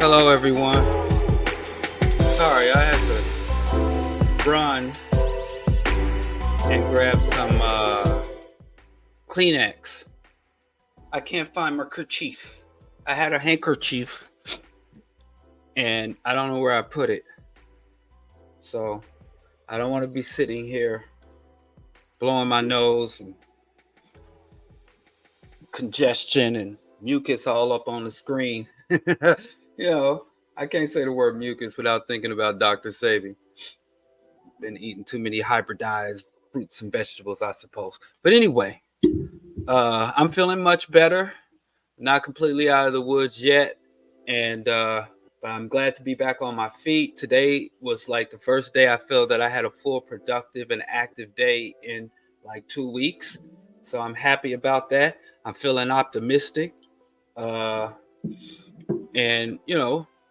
Hello, everyone. Sorry, I had to run and grab some Kleenex. I can't find my kerchief. I had a handkerchief, and I don't know where I put it. So I don't want to be sitting here blowing my nose and congestion and mucus all up on the screen. I can't say the word mucus without thinking about Dr. Sabi. Been eating too many hybridized fruits and vegetables, I suppose. But anyway, I'm feeling much better. Not completely out of the woods yet, but I'm glad to be back on my feet. Today was like the first day I feel that I had a full, productive, and active day in like 2 weeks. So I'm happy about that. I'm feeling optimistic, and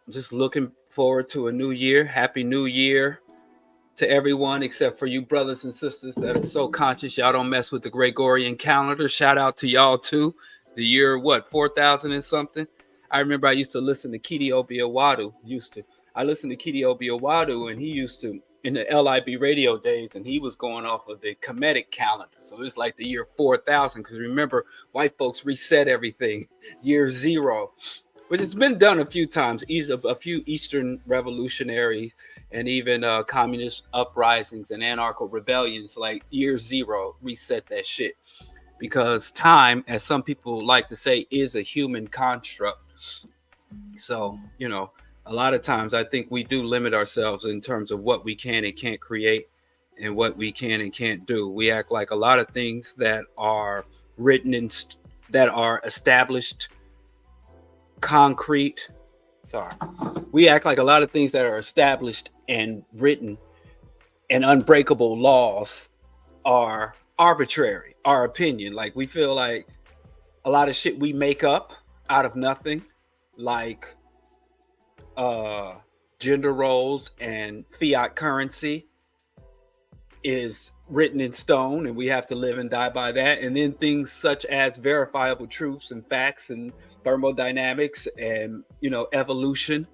just looking forward to a new year. Happy New Year to everyone except for you brothers and sisters that are so conscious y'all don't mess with the Gregorian calendar. Shout out to y'all too. The year 4,000 and something. I remember I used to listen to Kidi Obiawadu. I listened to Kidi Obiawadu, and he used to in the LIB radio days, and he was going off of the Kemetic calendar. So it's like the year 4,000, because remember, white folks reset everything year zero, which has been done a few times. A few Eastern revolutionary and even communist uprisings and anarcho rebellions, like year zero, reset that shit. Because time, as some people like to say, is a human construct. So, a lot of times I think we do limit ourselves in terms of what we can and can't create and what we can and can't do. We act like a lot of things that are written in, that are established, concrete. We act like a lot of things that are established and written and unbreakable laws are arbitrary, our opinion. Like, we feel like a lot of shit we make up out of nothing, like gender roles and fiat currency, is written in stone, and we have to live and die by that. And then things such as verifiable truths and facts and thermodynamics and evolution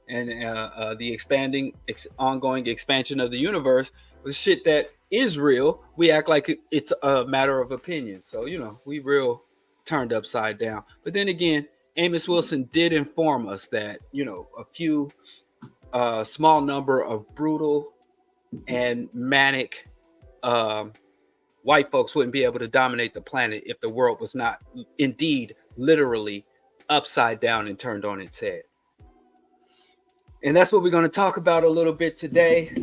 and the ongoing expansion of the universe, the shit that is real, we act like it's a matter of opinion. So we real turned upside down. But then again, Amos Wilson did inform us that a few small number of brutal and manic white folks wouldn't be able to dominate the planet if the world was not indeed literally upside down and turned on its head. And that's what we're going to talk about a little bit today.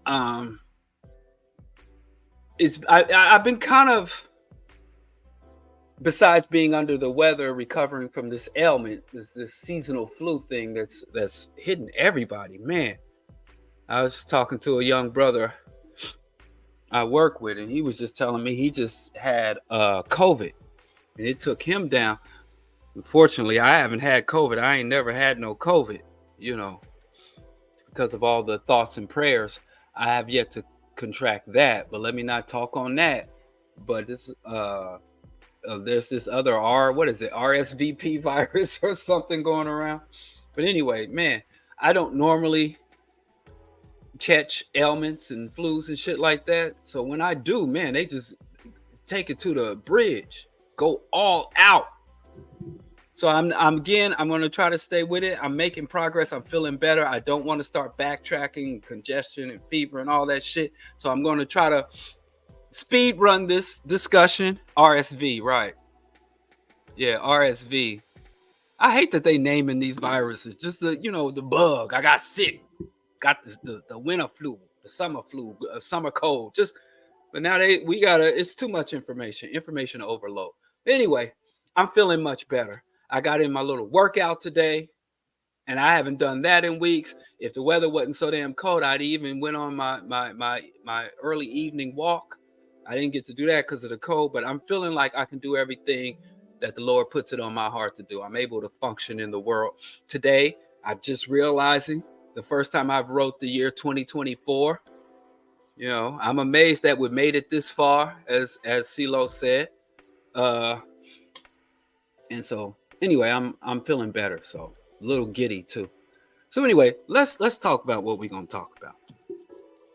I've been kind of, besides being under the weather, recovering from this ailment, this seasonal flu thing that's hitting everybody. Man, I was talking to a young brother I work with, and he was just telling me he just had COVID, and it took him down. Unfortunately, I haven't had COVID. I ain't never had no COVID, because of all the thoughts and prayers. I have yet to contract that, but let me not talk on that. But this there's this other RSVP virus or something going around. But anyway, man, I don't normally catch ailments and flus and shit like that. So when I do, man, they just take it to the bridge, go all out. So I'm going to try to stay with it. I'm making progress. I'm feeling better. I don't want to start backtracking, congestion and fever and all that shit. So I'm going to try to speed run this discussion. RSV, right? Yeah, RSV. I hate that they naming these viruses. Just the bug. I got sick. Got the winter flu, the summer flu, summer cold. But now it's too much information overload. Anyway, I'm feeling much better. I got in my little workout today, and I haven't done that in weeks. If the weather wasn't so damn cold, I'd even went on my early evening walk. I didn't get to do that because of the cold, but I'm feeling like I can do everything that the Lord puts it on my heart to do. I'm able to function in the world. Today, I'm just realizing the first time I've wrote the year 2024. I'm amazed that we made it this far, as CeeLo said. And so Anyway, I'm feeling better, so a little giddy too. So anyway, let's talk about what we're gonna talk about.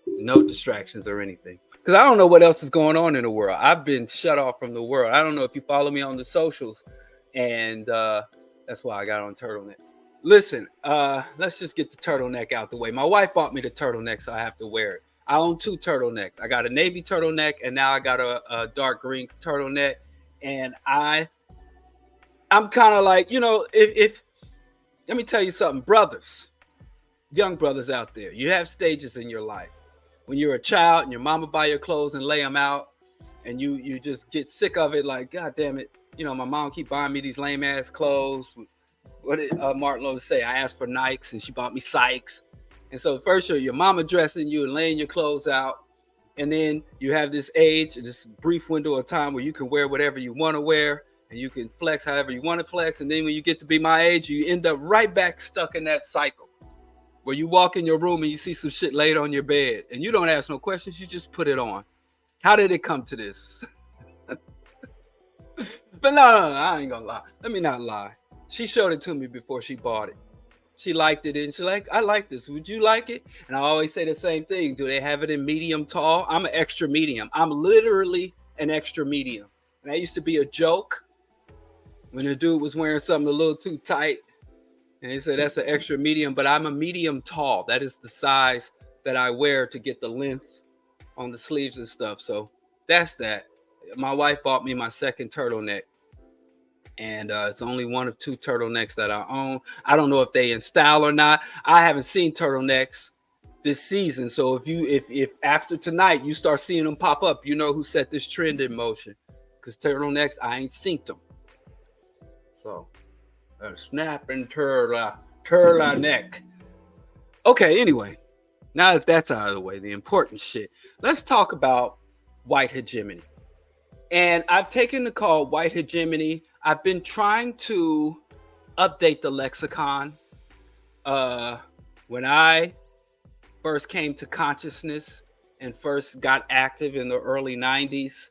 No distractions or anything, because I don't know what else is going on in the world. I've been shut off from the world. I don't know if you follow me on the socials, and that's why I got on turtleneck. Listen, let's just get the turtleneck out the way. My wife bought me the turtleneck, so I have to wear it. I own two turtlenecks. I got a navy turtleneck, and now I got a dark green turtleneck. And I'm kind of like, if let me tell you something, brothers, young brothers out there, you have stages in your life. When you're a child and your mama buy your clothes and lay them out, and you just get sick of it, like, God damn it, my mom keep buying me these lame ass clothes. What did Martin Luther say? I asked for Nikes and she bought me Sykes. And so first your mama dressing you and laying your clothes out, and then you have this age, this brief window of time where you can wear whatever you want to wear, and you can flex however you want to flex. And then when you get to be my age, you end up right back stuck in that cycle where you walk in your room and you see some shit laid on your bed and you don't ask no questions, you just put it on. How did it come to this? But no, I ain't gonna lie. Let me not lie. She showed it to me before she bought it. She liked it, and she's like, I like this. Would you like it? And I always say the same thing. Do they have it in medium tall? I'm an extra medium. I'm literally an extra medium. And that used to be a joke when the dude was wearing something a little too tight. And he said, that's an extra medium, but I'm a medium tall. That is the size that I wear to get the length on the sleeves and stuff. So that's that. My wife bought me my second turtleneck. And it's only one of two turtlenecks that I own. I don't know if they in style or not. I haven't seen turtlenecks this season. So if after tonight you start seeing them pop up, you know who set this trend in motion. Because turtlenecks, I ain't seen them. So a snapping turtleneck. Okay, anyway, now that that's out of the way, the important shit, let's talk about white hegemony. And I've taken the call white hegemony. I've been trying to update the lexicon. When I first came to consciousness and first got active in the early 90s,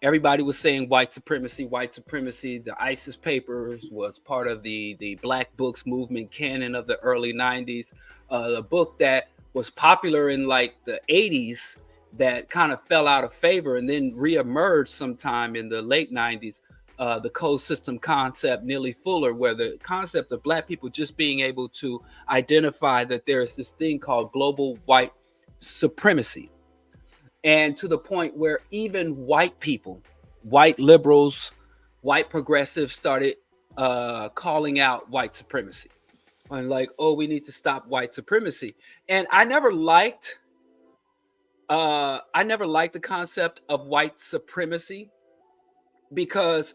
everybody was saying white supremacy, white supremacy. The ISIS papers was part of the Black Books movement canon of the early 90s. The book that was popular in like the 80s that kind of fell out of favor and then reemerged sometime in the late 90s, the code system concept, Neely Fuller, where the concept of Black people just being able to identify that there is this thing called global white supremacy. And to the point where even white people, white liberals, white progressives started calling out white supremacy. And like, oh, we need to stop white supremacy. And I never liked the concept of white supremacy, because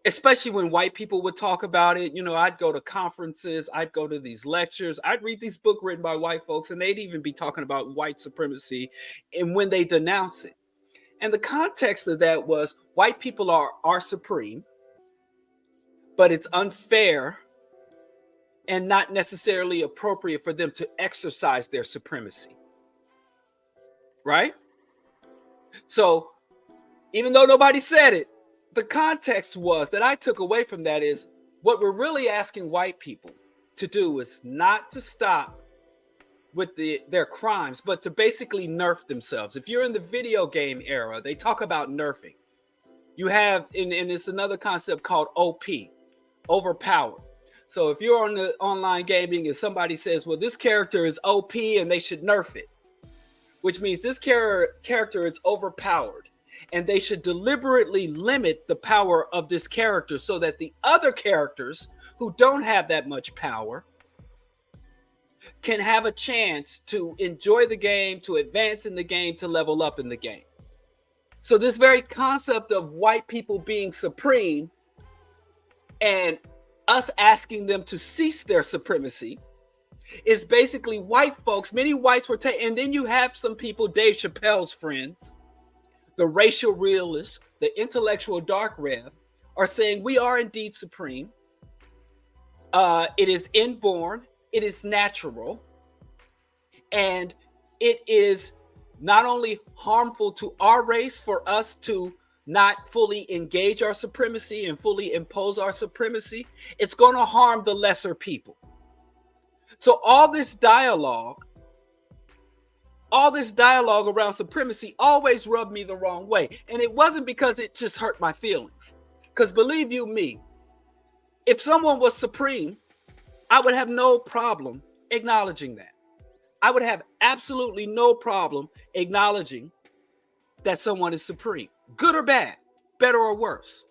especially when white people would talk about it, I'd go to conferences, I'd go to these lectures, I'd read these books written by white folks, and they'd even be talking about white supremacy and when they denounce it. And the context of that was white people are supreme, but it's unfair and not necessarily appropriate for them to exercise their supremacy. Right? So even though nobody said it, the context was that I took away from that is what we're really asking white people to do is not to stop with their crimes, but to basically nerf themselves. If you're in the video game era, they talk about nerfing. You have, and it's another concept called OP, overpowered. So if you're on the online gaming and somebody says, well, this character is OP and they should nerf it, which means this character is overpowered, and they should deliberately limit the power of this character so that the other characters who don't have that much power can have a chance to enjoy the game, to advance in the game, to level up in the game. So this very concept of white people being supreme and us asking them to cease their supremacy is basically white folks. Many whites were taken, and then you have some people, Dave Chappelle's friends, the racial realists, the intellectual dark web, are saying we are indeed supreme. It is inborn, it is natural, and it is not only harmful to our race for us to not fully engage our supremacy and fully impose our supremacy, it's going to harm the lesser people. So all this dialogue around supremacy always rubbed me the wrong way. And it wasn't because it just hurt my feelings. Because believe you me, if someone was supreme, I would have no problem acknowledging that. I would have absolutely no problem acknowledging that someone is supreme, good or bad, better or worse.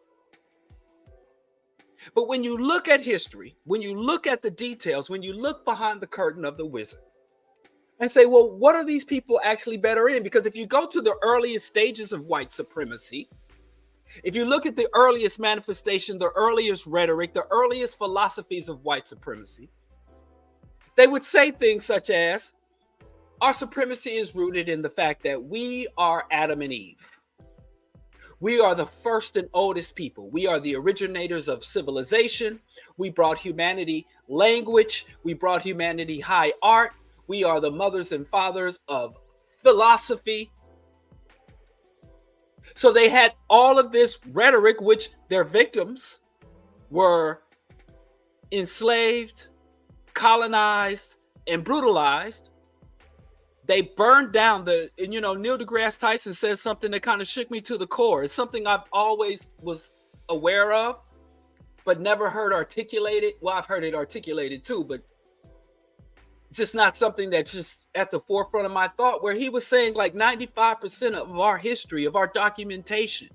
But when you look at history, when you look at the details, when you look behind the curtain of the wizard and say, well, what are these people actually better in? Because if you go to the earliest stages of white supremacy, if you look at the earliest manifestation, the earliest rhetoric, the earliest philosophies of white supremacy, they would say things such as, our supremacy is rooted in the fact that we are Adam and Eve. We are the first and oldest people. We are the originators of civilization. We brought humanity language. We brought humanity high art. We are the mothers and fathers of philosophy. So they had all of this rhetoric, which their victims were enslaved, colonized, and brutalized. They burned down Neil deGrasse Tyson says something that kind of shook me to the core. It's something I've always was aware of, but never heard articulated. Well, I've heard it articulated too, but just not something that's just at the forefront of my thought, where he was saying like 95% of our history, of our documentation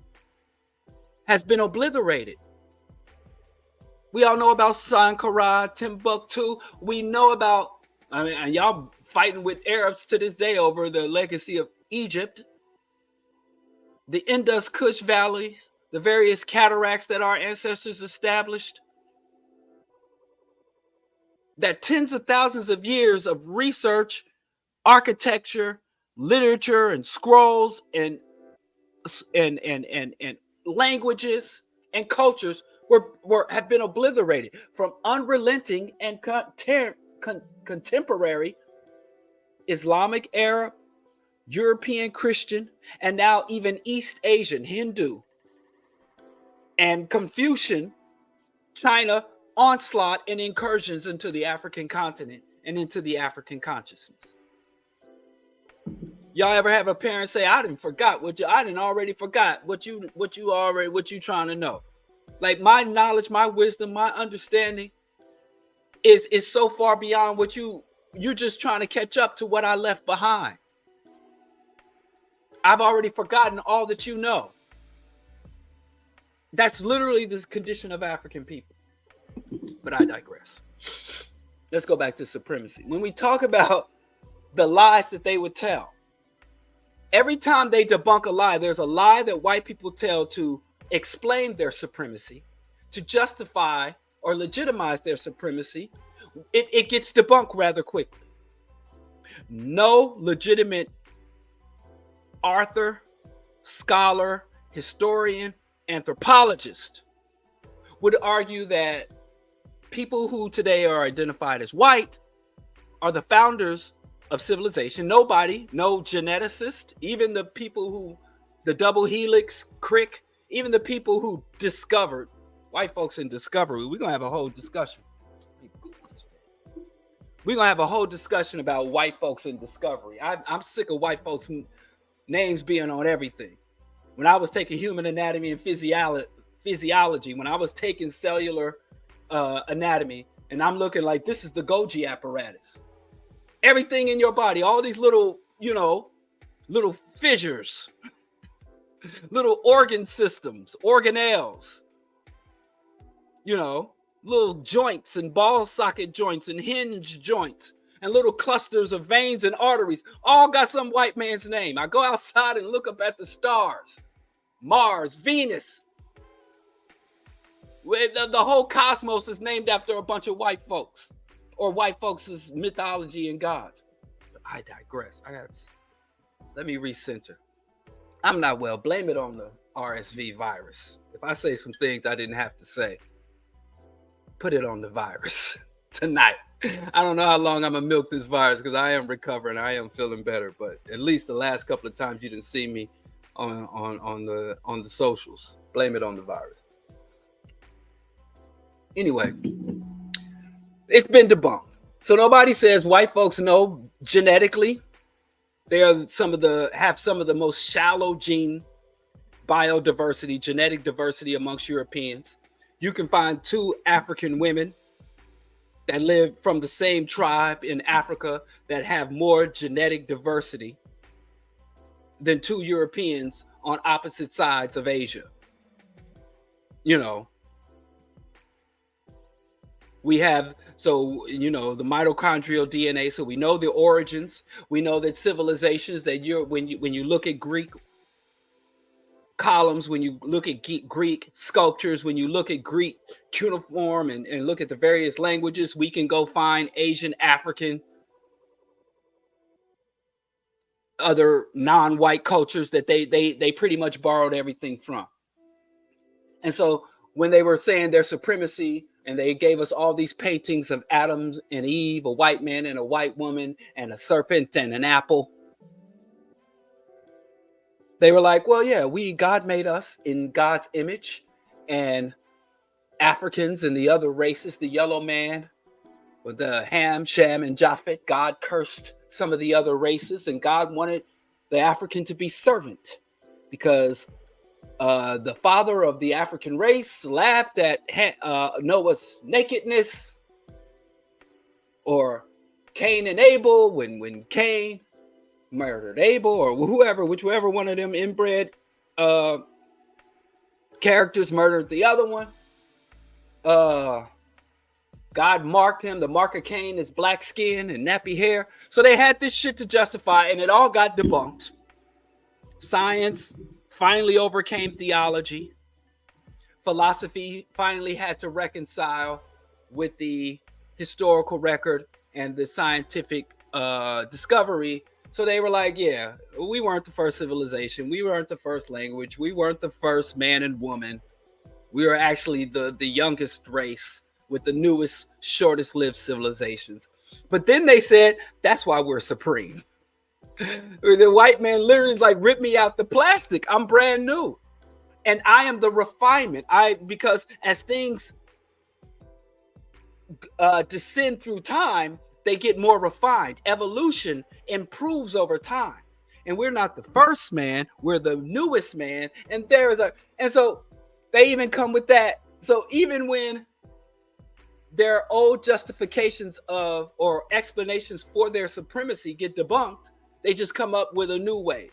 has been obliterated. We all know about Sankara, Timbuktu. We know about, and y'all fighting with Arabs to this day over the legacy of Egypt, the Indus Kush valleys, the various cataracts that our ancestors established, that tens of thousands of years of research, architecture, literature, and scrolls, and languages and cultures have been obliterated from unrelenting and contemporary Islamic, Arab, European Christian, and now even East Asian, Hindu, and Confucian, China onslaught and incursions into the African continent and into the African consciousness. Y'all ever have a parent say, I didn't already forgot what you trying to know? Like, my knowledge, my wisdom, my understanding is so far beyond what you're just trying to catch up to what I left behind. I've already forgotten all that you know. That's literally the condition of African people. But I digress. Let's go back to supremacy. When we talk about the lies that they would tell, every time they debunk a lie, there's a lie that white people tell to explain their supremacy, to justify or legitimize their supremacy. It gets debunked rather quickly. No legitimate author, scholar, historian, anthropologist would argue that people who today are identified as white are the founders of civilization. Nobody, no geneticist, even the people who, the double helix, Crick, even the people who discovered, white folks in discovery, we're going to have a whole discussion. We're going to have a whole discussion about white folks in discovery. I'm sick of white folks' names being on everything. When I was taking human anatomy and physiology, when I was taking cellular anatomy, and I'm looking like, this is the Golgi apparatus. Everything in your body, all these little, little fissures, little organ systems, organelles, little joints and ball socket joints and hinge joints and little clusters of veins and arteries, all got some white man's name. I go outside and look up at the stars, Mars, Venus. The whole cosmos is named after a bunch of white folks or white folks' mythology and gods. But I digress. Let me recenter. I'm not well. Blame it on the RSV virus. If I say some things I didn't have to say, put it on the virus tonight. I don't know how long I'm going to milk this virus because I am recovering. I am feeling better. But at least the last couple of times you didn't see me on the socials. Blame it on the virus. Anyway, it's been debunked. So nobody says white folks know genetically. They are have some of the most shallow gene biodiversity, genetic diversity amongst Europeans. You can find two African women that live from the same tribe in Africa that have more genetic diversity than two Europeans on opposite sides of Asia. You know, we have, so, you know, the mitochondrial DNA. So we know the origins. We know that civilizations that when you look at Greek columns, when you look at Greek sculptures, when you look at Greek cuneiform and look at the various languages, we can go find Asian, African, other non-white cultures that they pretty much borrowed everything from. And so when they were saying their supremacy, and they gave us all these paintings of Adam and Eve, a white man and a white woman, and a serpent and an apple, they were like, well, yeah, God made us in God's image, and Africans and the other races, the yellow man with the Ham, Shem, and Japhet, God cursed some of the other races, and God wanted the African to be servant because the father of the African race laughed at Noah's nakedness, or Cain and Abel when Cain murdered Abel, or whichever one of them inbred characters murdered the other one. God marked him. The mark of Cain is black skin and nappy hair. So they had this shit to justify, and it all got debunked. Science finally overcame theology. Philosophy finally had to reconcile with the historical record and the scientific discovery. So they were like, yeah, we weren't the first civilization. We weren't the first language. We weren't the first man and woman. We were actually the youngest race with the newest, shortest lived civilizations. But then they said, that's why we're supreme. The white man literally is like, rip me out the plastic. I'm brand new. And I am the refinement. Because as things descend through time, they get more refined. Evolution improves over time. And we're not the first man, we're the newest man. And so they even come with that. So even when their old justifications of or explanations for their supremacy get debunked, they just come up with a new way,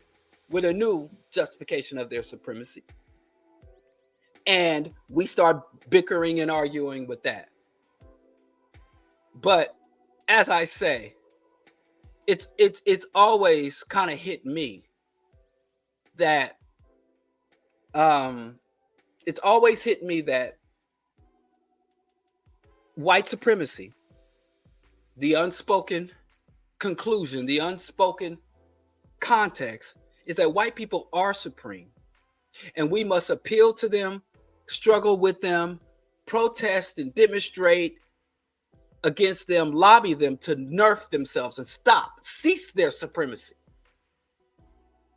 with a new justification of their supremacy. And we start bickering and arguing with that. But as I say, it's always kind of hit me that it's always hit me that white supremacy, the unspoken conclusion, the unspoken context is that white people are supreme, and we must appeal to them, struggle with them, protest and demonstrate against them, lobby them to nerf themselves and cease their supremacy.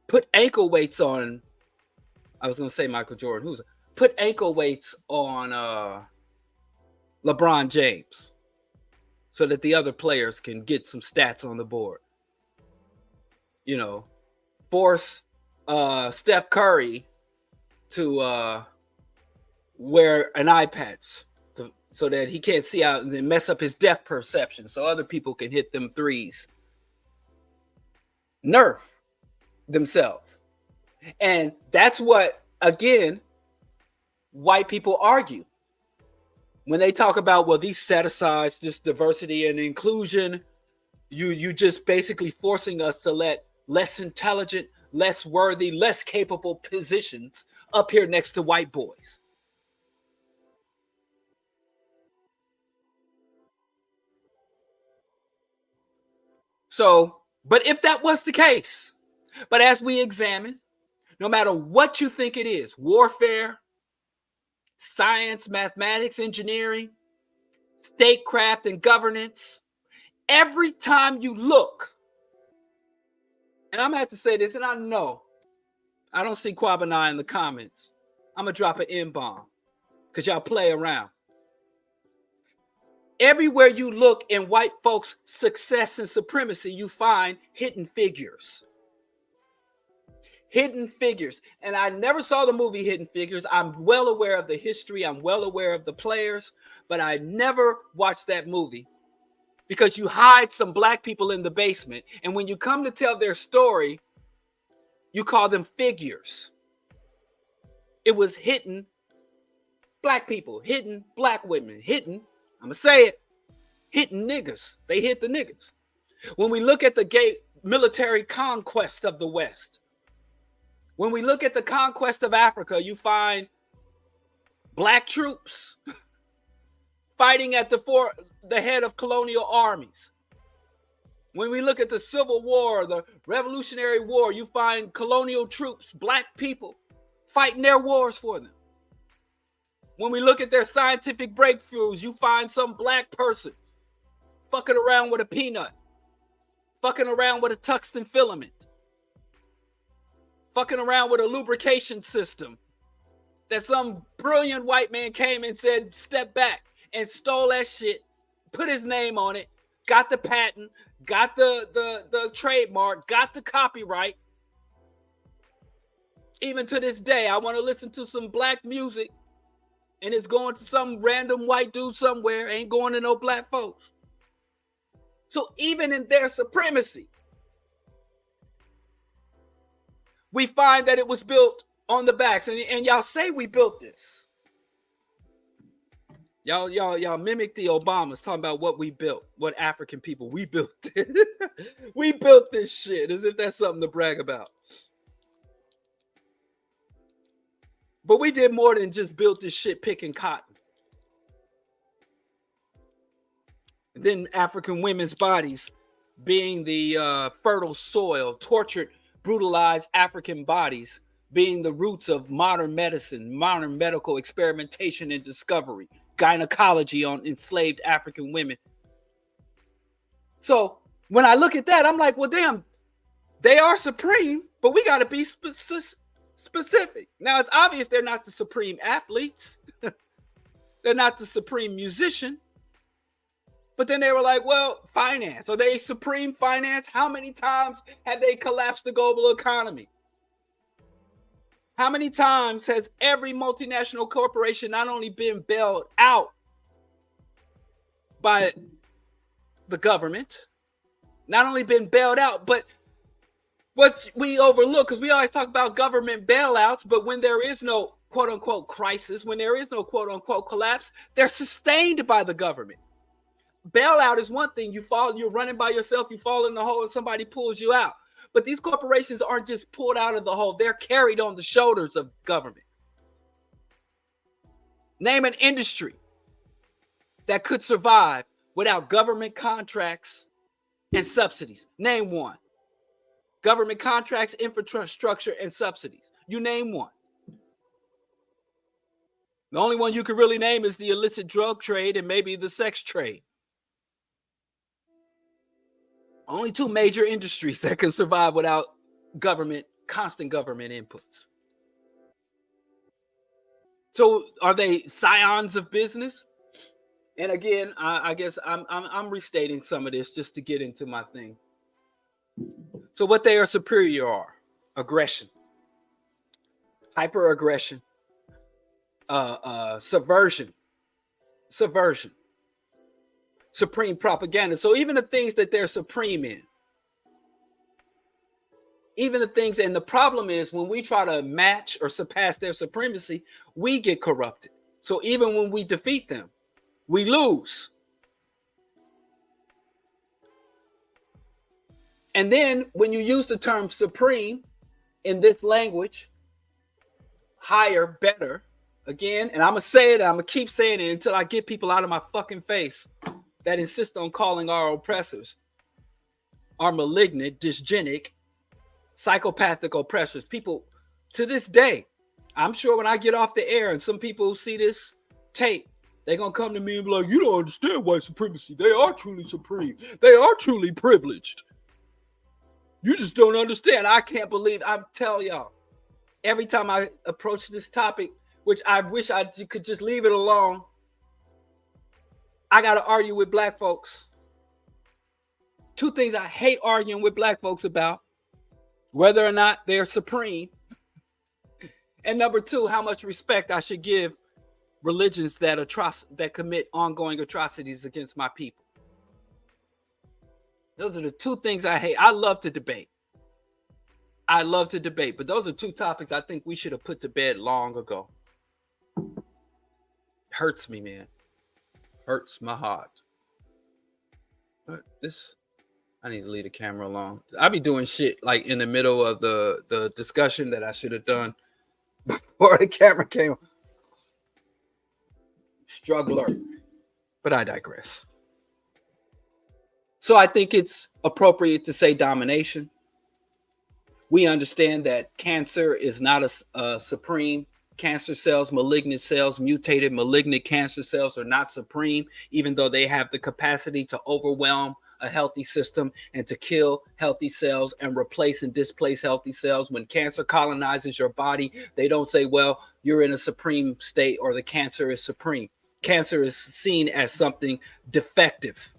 Put ankle weights on, I was going to say Michael Jordan, put ankle weights on LeBron James so that the other players can get some stats on the board. You know, force Steph Curry to wear an eye patch so that he can't see out and then mess up his depth perception so other people can hit them threes. Nerf themselves. And that's what, again, white people argue. When they talk about, well, these set-asides, this diversity and inclusion, you just basically forcing us to let less intelligent, less worthy, less capable positions up here next to white boys. So, but if that was the case, but as we examine, no matter what you think it is, warfare, science, mathematics, engineering, statecraft, and governance, every time you look, and I'm going to have to say this, and I know I don't see Kwabena in the comments. I'm going to drop an N-bomb because y'all play around. Everywhere you look in white folks' success and supremacy, you find hidden figures. Hidden Figures. And I never saw the movie Hidden Figures. I'm well aware of the history. I'm well aware of the players, but I never watched that movie because you hide some black people in the basement. And when you come to tell their story, you call them figures. It was hidden black people, hidden black women, hidden, I'm going to say it, hidden niggas. They hit the niggas. When we look at the gay military conquest of the West, when we look at the conquest of Africa, you find black troops fighting at the head of colonial armies. When we look at the Civil War, the Revolutionary War, you find colonial troops, black people, fighting their wars for them. When we look at their scientific breakthroughs, you find some black person fucking around with a peanut, fucking around with a tungsten filament, fucking around with a lubrication system that some brilliant white man came and said, step back, and stole that shit, put his name on it, got the patent, got the trademark, got the copyright. Even to this day, I want to listen to some black music and it's going to some random white dude somewhere, ain't going to no black folks. So even in their supremacy, we find that it was built on the backs. And y'all say we built this. Y'all mimic the Obamas talking about what we built, what African people, we built this. We built this shit as if that's something to brag about. But we did more than just build this shit picking cotton. And then African women's bodies being the fertile soil, tortured, brutalized African bodies being the roots of modern medicine, modern medical experimentation and discovery, gynecology on enslaved African women. So when I look at that, I'm like, well, damn, they are supreme, but we got to be specific. Now, it's obvious they're not the supreme athletes. They're not the supreme musician. But then they were like, well, finance. Are they supreme finance? How many times have they collapsed the global economy? How many times has every multinational corporation not only been bailed out by the government, not only been bailed out, but what we overlook, because we always talk about government bailouts, but when there is no quote unquote crisis, when there is no quote unquote collapse, they're sustained by the government. Bailout is one thing. You're running by yourself, you fall in the hole and somebody pulls you out. But these corporations aren't just pulled out of the hole. They're carried on the shoulders of government. Name an industry that could survive without government contracts and subsidies. Name one. Government contracts, infrastructure, and subsidies. You name one. The only one you can really name is the illicit drug trade and maybe the sex trade. Only two major industries that can survive without constant government inputs. So are they scions of business? And again, I guess I'm restating some of this just to get into my thing. So what they are superior are aggression, hyper-aggression, subversion, supreme propaganda. So even the things that they're supreme in, even the things, and the problem is when we try to match or surpass their supremacy, we get corrupted. So even when we defeat them, we lose. And then when you use the term supreme in this language, higher, better, again, and I'm going to say it, I'm going to keep saying it until I get people out of my fucking face that insist on calling our oppressors our malignant, dysgenic, psychopathic oppressors. People, to this day, I'm sure when I get off the air and some people see this tape, they're going to come to me and be like, you don't understand white supremacy. They are truly supreme. They are truly privileged. You just don't understand. I can't believe, I'm telling y'all. every time I approach this topic, which I wish I could just leave it alone, I got to argue with black folks. Two things I hate arguing with black folks about: whether or not they're supreme, and number two, how much respect I should give religions that commit ongoing atrocities against my people. Those are the two things I hate. I love to debate, but those are two topics I think we should have put to bed long ago. Hurts me, man. Hurts my heart. But I need to leave the camera alone. I be doing shit like in the middle of the discussion that I should have done before the camera came. Struggler. But I digress. So I think it's appropriate to say domination. We understand that cancer is not a supreme. Cancer cells, malignant cells, mutated malignant cancer cells are not supreme, even though they have the capacity to overwhelm a healthy system and to kill healthy cells and replace and displace healthy cells. When cancer colonizes your body, they don't say, well, you're in a supreme state or the cancer is supreme. Cancer is seen as something defective.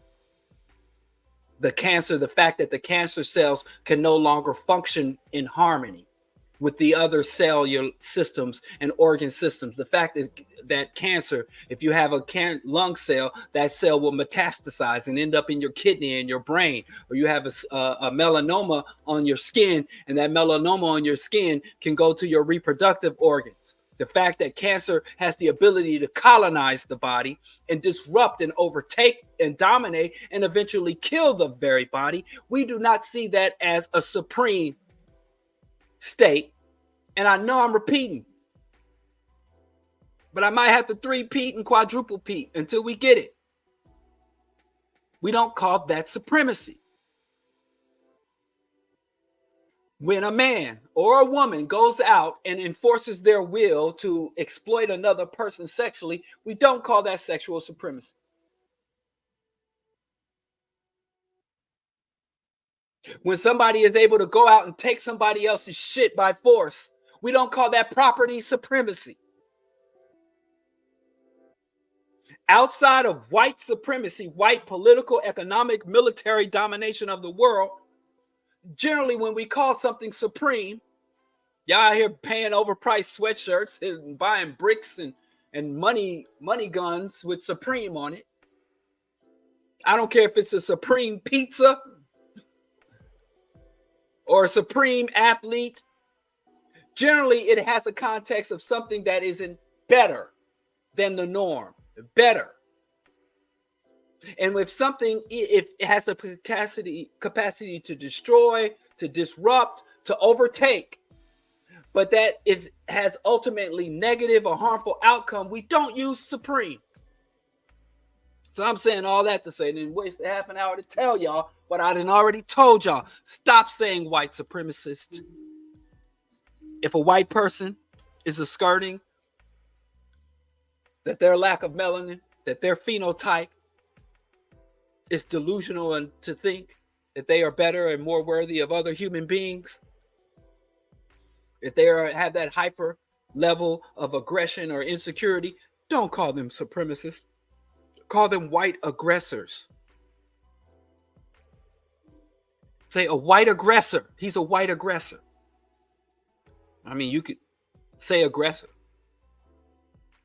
The fact that the cancer cells can no longer function in harmony with the other cellular systems and organ systems. The fact is that cancer, if you have a lung cell, that cell will metastasize and end up in your kidney and your brain. Or you have a melanoma on your skin, and that melanoma on your skin can go to your reproductive organs. The fact that cancer has the ability to colonize the body and disrupt and overtake and dominate and eventually kill the very body, we do not see that as a supreme state. And I know I'm repeating, but I might have to three-peat and quadruple-peat until we get it. We don't call that supremacy. When a man or a woman goes out and enforces their will to exploit another person sexually, we don't call that sexual supremacy. When somebody is able to go out and take somebody else's shit by force, we don't call that property supremacy. Outside of white supremacy, white political, economic, military domination of the world, generally when we call something supreme, y'all out here paying overpriced sweatshirts and buying bricks and money guns with supreme on it. I don't care if it's a supreme pizza or a supreme athlete. Generally, it has a context of something that isn't better than the norm. Better. And if it has the capacity to destroy, to disrupt, to overtake, but that has ultimately negative or harmful outcome, we don't use supreme. So I'm saying all that to say, and then waste a half an hour to tell y'all what I done already told y'all. Stop saying white supremacist. If a white person is asserting that their lack of melanin, that their phenotype is delusional and to think that they are better and more worthy of other human beings, if they have that hyper level of aggression or insecurity, don't call them supremacists. Call them white aggressors. Say a white aggressor. He's a white aggressor. I mean, you could say aggressor.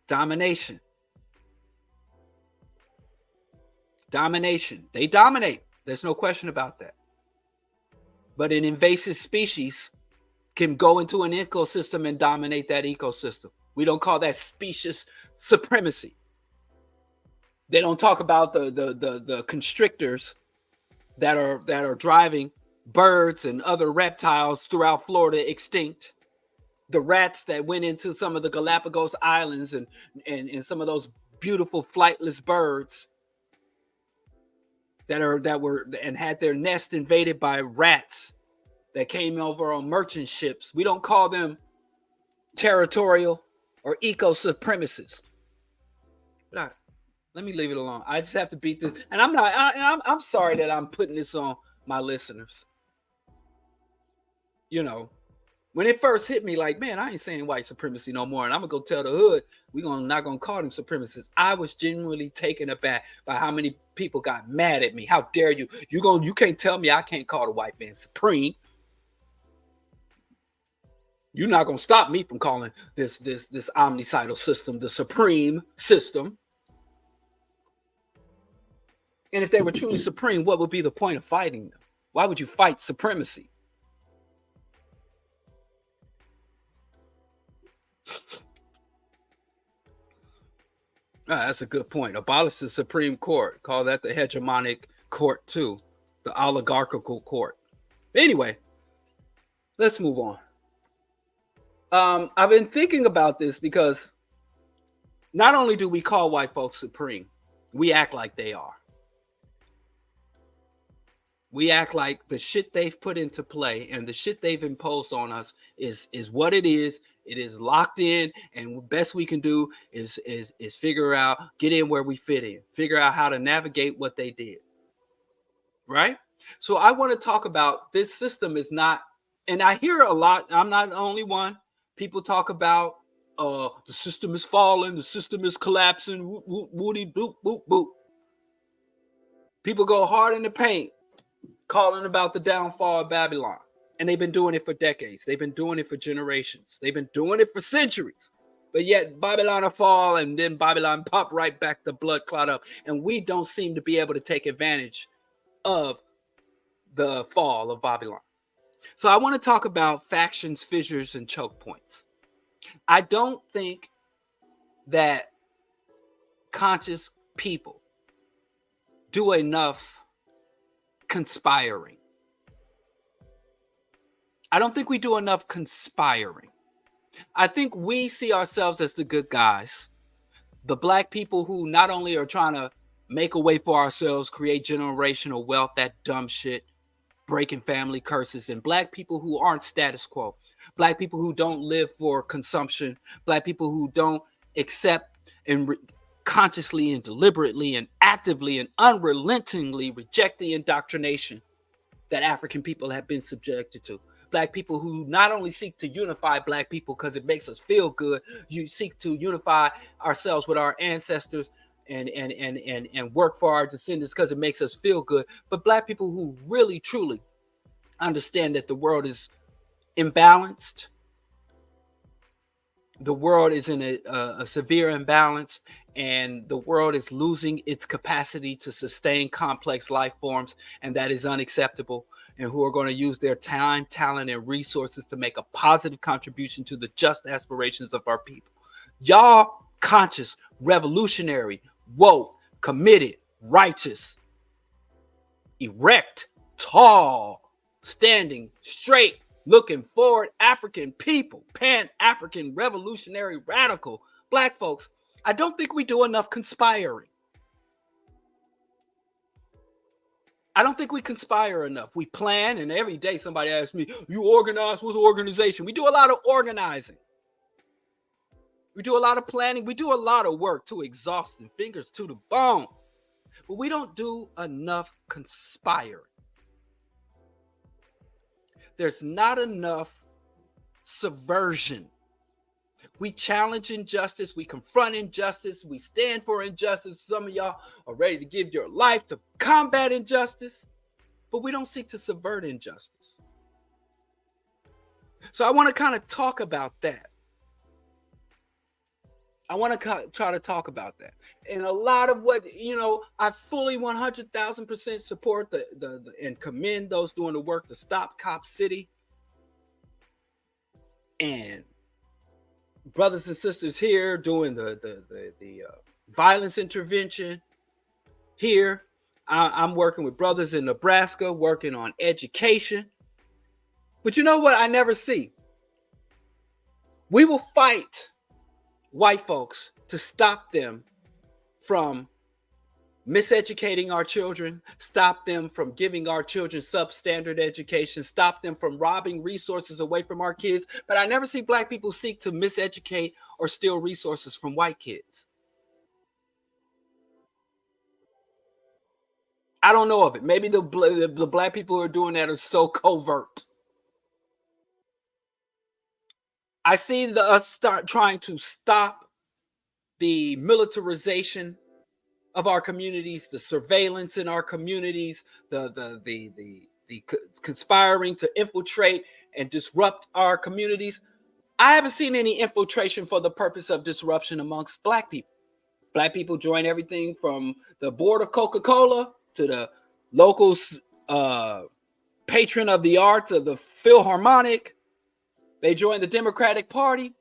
Domination. Domination. They dominate. There's no question about that. But an invasive species can go into an ecosystem and dominate that ecosystem. We don't call that species supremacy. They don't talk about the constrictors that are driving birds and other reptiles throughout Florida extinct. The rats that went into some of the Galapagos Islands and some of those beautiful flightless birds that were and had their nest invaded by rats that came over on merchant ships. We don't call them territorial or eco supremacists. But let me leave it alone. I just have to beat this, and I'm sorry that I'm putting this on my listeners. You know, When it first hit me, like, man, I ain't saying white supremacy no more, and I'm gonna go tell the hood we gonna not gonna call them supremacists. I was genuinely taken aback by how many people got mad at me. How dare you? You can't tell me I can't call the white man supreme. You're not gonna stop me from calling this omnicidal system the supreme system. And if they were truly supreme, what would be the point of fighting them? Why would you fight supremacy? That's a good point. Abolish the Supreme Court. Call that the hegemonic court too, the oligarchical court. Anyway, let's move on. I've been thinking about this because not only do we call white folks supreme, we act like they are. We act like the shit they've put into play and the shit they've imposed on us is what it is. It is locked in, and the best we can do is figure out, get in where we fit in, figure out how to navigate what they did. Right? So I want to talk about this system is not, and I hear a lot, I'm not the only one. People talk about the system is falling, the system is collapsing, woody boop, boop, boop. People go hard in the paint calling about the downfall of Babylon. And they've been doing it for decades. They've been doing it for generations. They've been doing it for centuries. But yet Babylon will fall and then Babylon pop right back, the blood clot up. And we don't seem to be able to take advantage of the fall of Babylon. So I want to talk about factions, fissures, and choke points. I don't think that conscious people do enough conspiring. I don't think we do enough conspiring. I think we see ourselves as the good guys, the black people who not only are trying to make a way for ourselves, create generational wealth, that dumb shit, breaking family curses, and black people who aren't status quo, black people who don't live for consumption, black people who don't accept and consciously and deliberately and actively and unrelentingly reject the indoctrination that African people have been subjected to. Black people who not only seek to unify black people because it makes us feel good, you seek to unify ourselves with our ancestors and work for our descendants because it makes us feel good, but black people who really truly understand that the world is imbalanced. The world is in a severe imbalance, and the world is losing its capacity to sustain complex life forms, and that is unacceptable. And who are going to use their time, talent, and resources to make a positive contribution to the just aspirations of our people. Y'all conscious, revolutionary, woke, committed, righteous, erect, tall, standing straight, looking forward African people, pan-African revolutionary radical black folks. I don't think we do enough conspiring. I don't think we conspire enough. We plan, and every day somebody asks me, you organize? What's organization? We do a lot of organizing. We do a lot of planning. We do a lot of work to exhausting, fingers to the bone. But we don't do enough conspiring. There's not enough subversion. We challenge injustice. We confront injustice. We stand for injustice. Some of y'all are ready to give your life to combat injustice, but we don't seek to subvert injustice. So I want to kind of talk about that. I want to try to talk about that. And a lot of what, I fully 100,000% support the and commend those doing the work to stop Cop City. And brothers and sisters here doing the violence intervention here. I'm working with brothers in Nebraska, working on education. But you know what I never see? We will fight white folks to stop them from miseducating our children, stop them from giving our children substandard education, stop them from robbing resources away from our kids. But I never see black people seek to miseducate or steal resources from white kids. I don't know of it. Maybe the black people who are doing that are so covert. I see us start trying to stop the militarization of our communities, the surveillance in our communities, the conspiring to infiltrate and disrupt our communities. I haven't seen any infiltration for the purpose of disruption amongst Black people. Black people join everything from the board of Coca-Cola to the local patron of the arts of the Philharmonic. They join the Democratic Party.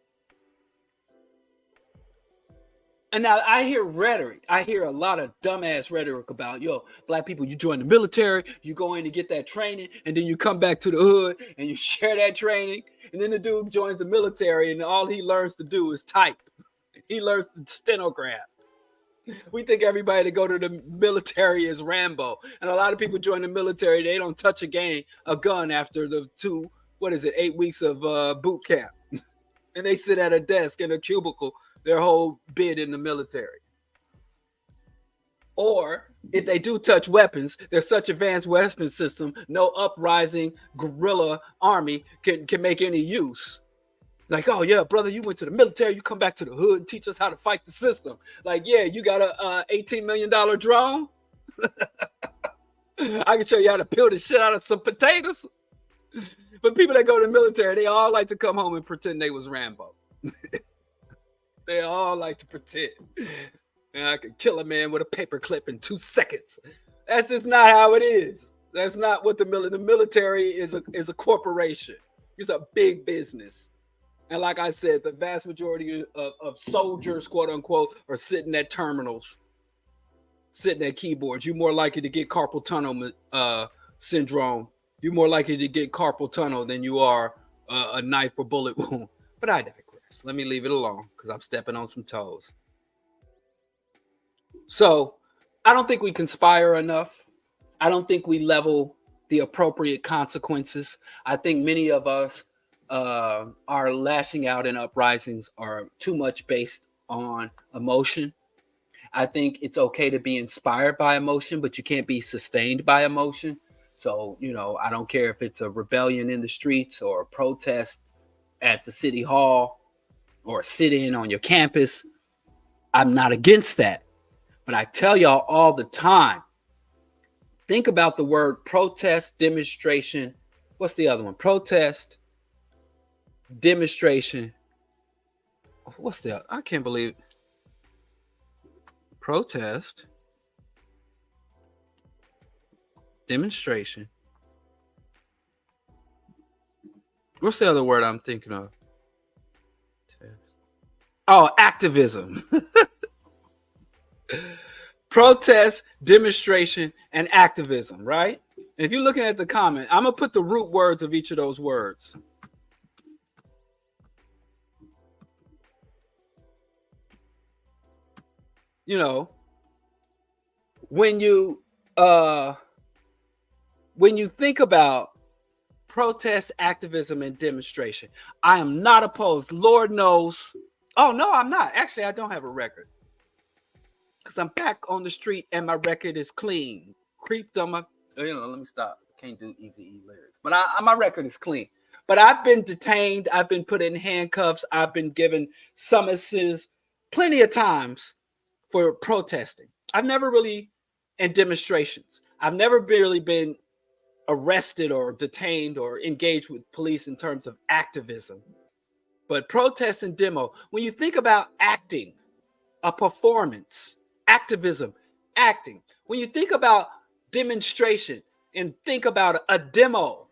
And now I hear rhetoric. I hear a lot of dumbass rhetoric about, Black people, you join the military, you go in to get that training, and then you come back to the hood and you share that training. And then the dude joins the military and all he learns to do is type. He learns to stenograph. We think everybody that go to the military is Rambo. And a lot of people join the military, they don't touch a gun after the 8 weeks of boot camp. And they sit at a desk in a cubicle their whole bid in the military. Or if they do touch weapons, there's such advanced weapon system, no uprising guerrilla army can make any use. Like, oh yeah, brother, you went to the military, you come back to the hood and teach us how to fight the system. Like, yeah, you got a $18 million drone? I can show you how to peel the shit out of some potatoes. But people that go to the military, they all like to come home and pretend they was Rambo. They all like to pretend. And I could kill a man with a paperclip in 2 seconds. That's just not how it is. That's not what the military is. A corporation. It's a big business. And like I said, the vast majority of soldiers, quote unquote, are sitting at terminals, sitting at keyboards. You're more likely to get carpal tunnel syndrome. You're more likely to get carpal tunnel than you are a knife or bullet wound. But I digress. Let me leave it alone because I'm stepping on some toes. So I don't think we conspire enough. I don't think we level the appropriate consequences. I think many of us our lashing out and uprisings are too much based on emotion. I think it's okay to be inspired by emotion, but you can't be sustained by emotion. So, I don't care if it's a rebellion in the streets or a protest at the city hall or a sit-in on your campus. I'm not against that. But I tell y'all all the time, think about the word protest, demonstration. What's the other one? Protest, demonstration. What's the other? I can't believe it. Protest, demonstration. What's the other word I'm thinking of? Oh, activism. Protest, demonstration, and activism, right? And if you're looking at the comment, I'm going to put the root words of each of those words. When you think about protest, activism, and demonstration, I am not opposed. Lord knows. Oh, no, I'm not. Actually, I don't have a record. Because I'm back on the street and my record is clean. Creeped on my... let me stop. Can't do Easy-E lyrics. But my record is clean. But I've been detained. I've been put in handcuffs. I've been given summonses plenty of times for protesting. I've never really... And demonstrations. I've never really been arrested or detained or engaged with police in terms of activism. But protest and demo, when you think about acting, a performance, activism, acting, when you think about demonstration and think about a demo,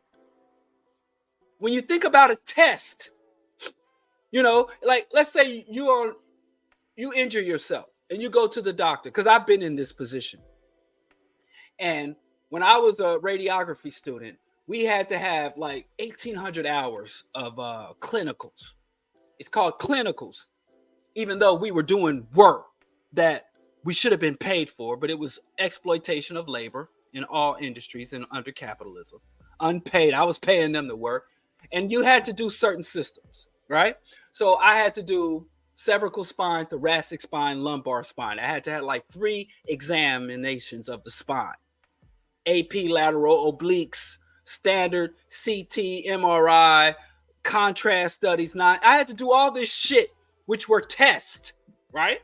when you think about a test, like let's say you injure yourself and you go to the doctor, because I've been in this position. And when I was a radiography student, we had to have like 1,800 hours of clinicals. It's called clinicals, even though we were doing work that we should have been paid for, but it was exploitation of labor in all industries and under capitalism. Unpaid. I was paying them to work. And you had to do certain systems, right? So I had to do cervical spine, thoracic spine, lumbar spine. I had to have like 3 examinations of the spine. AP lateral obliques, standard CT, MRI, contrast studies. I had to do all this shit, which were tests, right?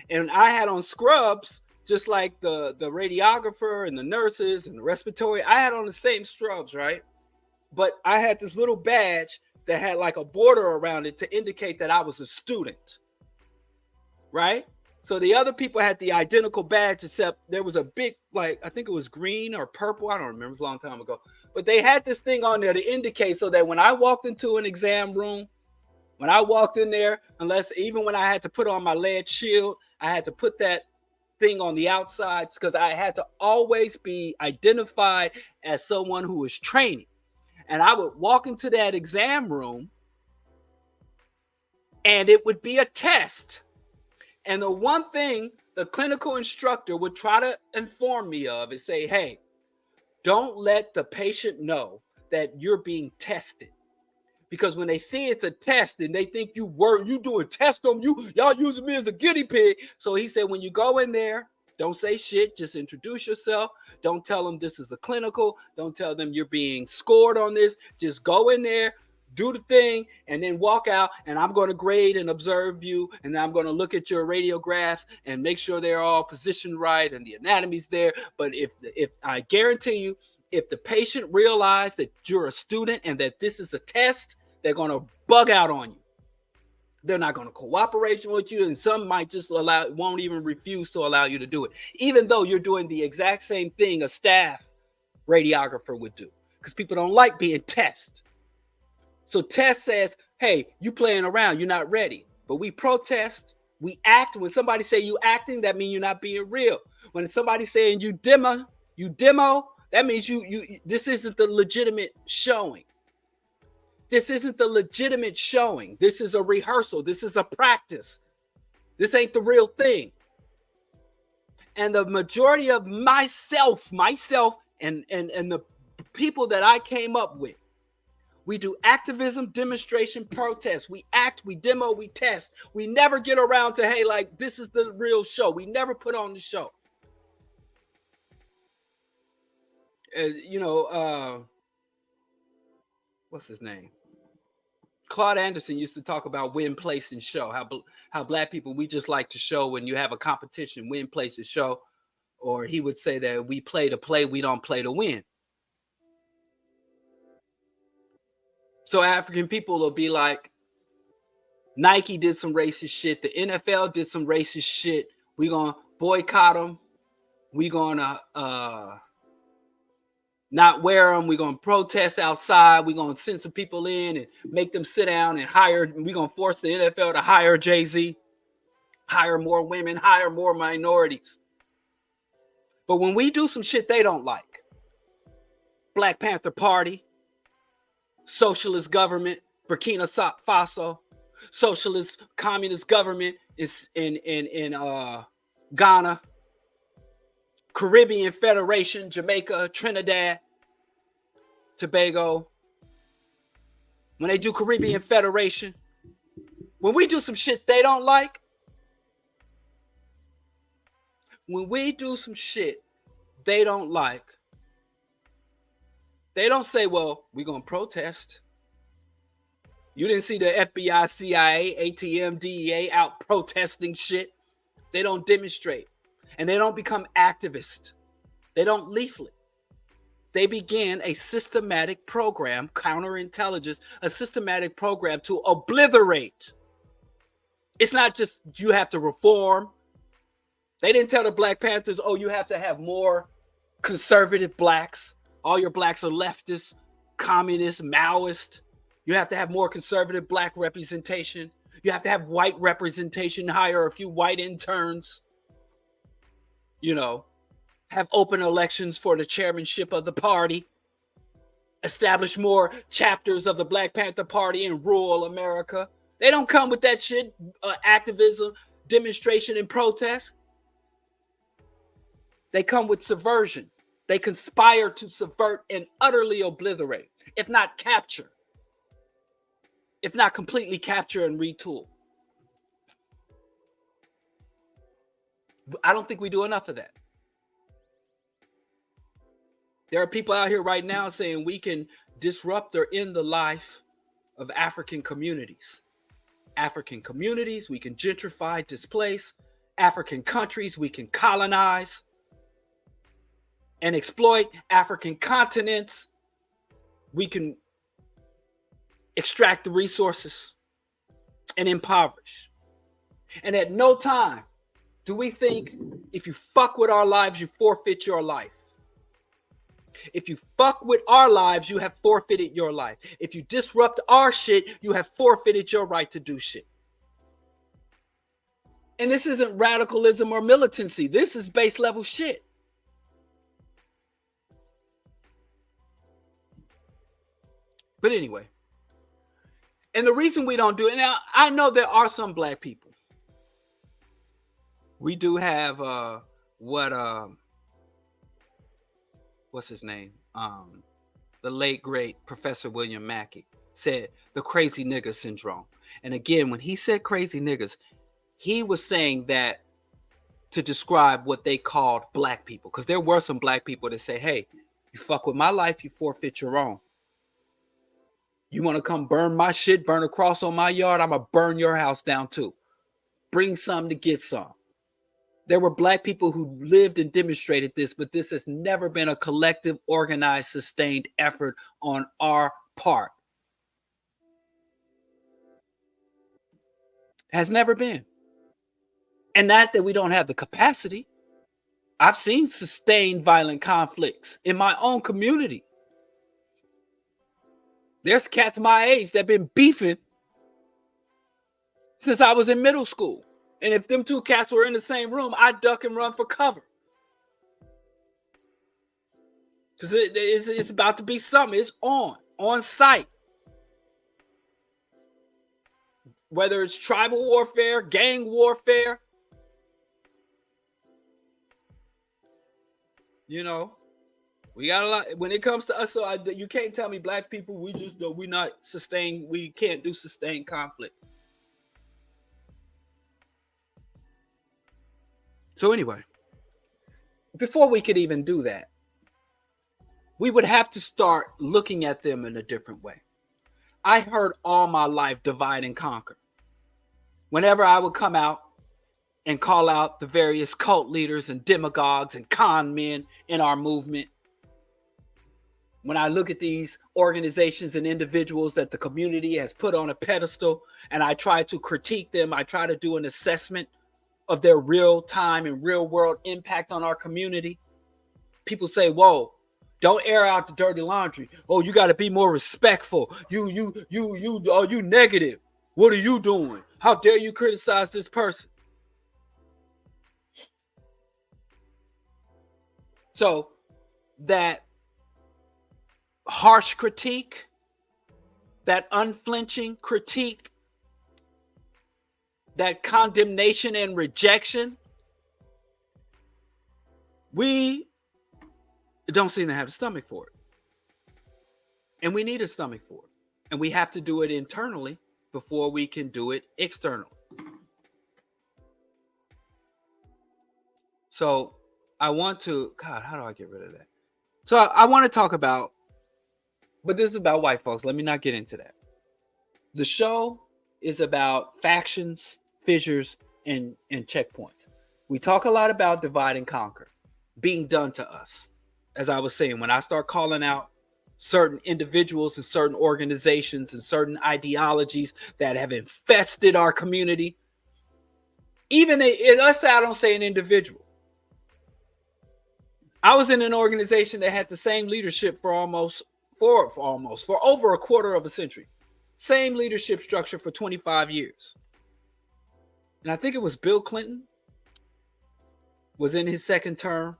And I had on scrubs, just like the radiographer and the nurses and the respiratory. I had on the same scrubs, right? But I had this little badge that had like a border around it to indicate that I was a student, right? So the other people had the identical badge, except there was a big, like, I think it was green or purple. I don't remember. It was a long time ago. But they had this thing on there to indicate so that when I walked into an exam room, when I walked in there, even when I had to put on my lead shield, I had to put that thing on the outside because I had to always be identified as someone who was training. And I would walk into that exam room and it would be a test. And the one thing the clinical instructor would try to inform me of is say, hey, don't let the patient know that you're being tested. Because when they see it's a test and they think you do a test on you, y'all using me as a guinea pig. So he said, when you go in there, don't say shit. Just introduce yourself. Don't tell them this is a clinical. Don't tell them you're being scored on this. Just go in there, do the thing, and then walk out. And I'm going to grade and observe you. And I'm going to look at your radiographs and make sure they're all positioned right and the anatomy's there. But if I guarantee you, if the patient realizes that you're a student and that this is a test, they're going to bug out on you. They're not going to cooperate with you, and some might just won't even refuse to allow you to do it, even though you're doing the exact same thing a staff radiographer would do, because people don't like being tested. So test says, hey, you playing around, you're not ready. But we protest, we act. When somebody say you acting, that means you're not being real. When somebody's saying you demo, that means you this isn't the legitimate showing. This isn't the legitimate showing. This is a rehearsal. This is a practice. This ain't the real thing. And the majority of myself and the people that I came up with, we do activism, demonstration, protest. We act, we demo, we test. We never get around to, hey, like, this is the real show. We never put on the show. What's his name? Claude Anderson used to talk about win, place, and show. How black people, we just like to show when you have a competition, win, place, and show. Or he would say that we play to play, we don't play to win. So African people will be like, Nike did some racist shit. The NFL did some racist shit. We're going to boycott them. We're going to not wear them. We're going to protest outside. We're going to send some people in and make them sit down and hire. We're going to force the NFL to hire Jay-Z, hire more women, hire more minorities. But when we do some shit they don't like, Black Panther Party, socialist government, Burkina Faso, socialist communist government is in Ghana, Caribbean Federation, Jamaica, Trinidad, Tobago. When they do Caribbean Federation, when we do some shit they don't like, they don't say, well, we're going to protest. You didn't see the FBI, CIA, ATM, DEA out protesting shit. They don't demonstrate. And they don't become activists. They don't leaflet. They began a systematic program, counterintelligence, a systematic program to obliterate. It's not just you have to reform. They didn't tell the Black Panthers, oh, you have to have more conservative blacks. All your blacks are leftists, communists, Maoist. You have to have more conservative black representation. You have to have white representation, hire a few white interns. Have open elections for the chairmanship of the party. Establish more chapters of the Black Panther Party in rural America. They don't come with that shit, activism, demonstration, and protest. They come with subversion. They conspire to subvert and utterly obliterate, if not capture, if not completely capture and retool. I don't think we do enough of that. There are people out here right now saying we can disrupt or end the life of African communities. African communities we can gentrify, displace. African countries we can colonize and exploit. African continents we can extract the resources and impoverish. And at no time do we think if you fuck with our lives, you forfeit your life. If you fuck with our lives, you have forfeited your life. If you disrupt our shit, you have forfeited your right to do shit. And this isn't radicalism or militancy. This is base level shit. But anyway, and the reason we don't do it, now I know there are some black people. We do have what's his name? The late great Professor William Mackey said the crazy nigga syndrome. And again, when he said crazy niggas, he was saying that to describe what they called black people, because there were some black people that say, hey, you fuck with my life, you forfeit your own. You want to come burn my shit, burn a cross on my yard, I'm gonna burn your house down too. Bring some to get some. There were black people who lived and demonstrated this, but this has never been a collective, organized, sustained effort on our part. Has never been. And not that we don't have the capacity. I've seen sustained violent conflicts in my own community. There's cats my age that have been beefing since I was in middle school. And if them two cats were in the same room, I'd duck and run for cover. Because it's about to be something. It's on site. Whether it's tribal warfare, gang warfare. You know, we got a lot. When it comes to us, so you can't tell me black people, we can't do sustained conflict. So anyway, before we could even do that, we would have to start looking at them in a different way. I heard all my life divide and conquer. Whenever I would come out and call out the various cult leaders and demagogues and con men in our movement, when I look at these organizations and individuals that the community has put on a pedestal and I try to critique them, I try to do an assessment of their real time and real world impact on our community, people say, whoa, don't air out the dirty laundry. Oh, you got to be more respectful. You negative. What are you doing? How dare you criticize this person? So that harsh critique, that unflinching critique, that condemnation and rejection, we don't seem to have a stomach for it. And we need a stomach for it. And we have to do it internally before we can do it externally. So I want to, God, how do I get rid of that? So I want to talk about, but this is about white folks. Let me not get into that. The show is about factions, fissures, and checkpoints. We talk a lot about divide and conquer being done to us. As I was saying, when I start calling out certain individuals and certain organizations and certain ideologies that have infested our community, even let's say I don't say an individual. I was in an organization that had the same leadership for over a quarter of a century. Same leadership structure for 25 years. And I think it was Bill Clinton was in his second term,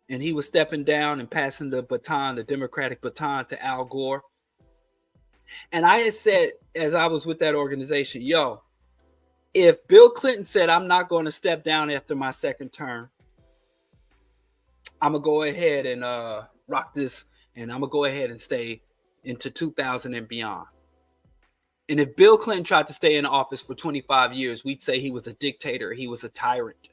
and he was stepping down and passing the baton, the Democratic baton, to Al Gore. And I had said, as I was with that organization, yo, if Bill Clinton said, I'm not going to step down after my second term, I'm going to go ahead and rock this, and I'm going to go ahead and stay into 2000 and beyond. And if Bill Clinton tried to stay in office for 25 years, we'd say he was a dictator. He was a tyrant.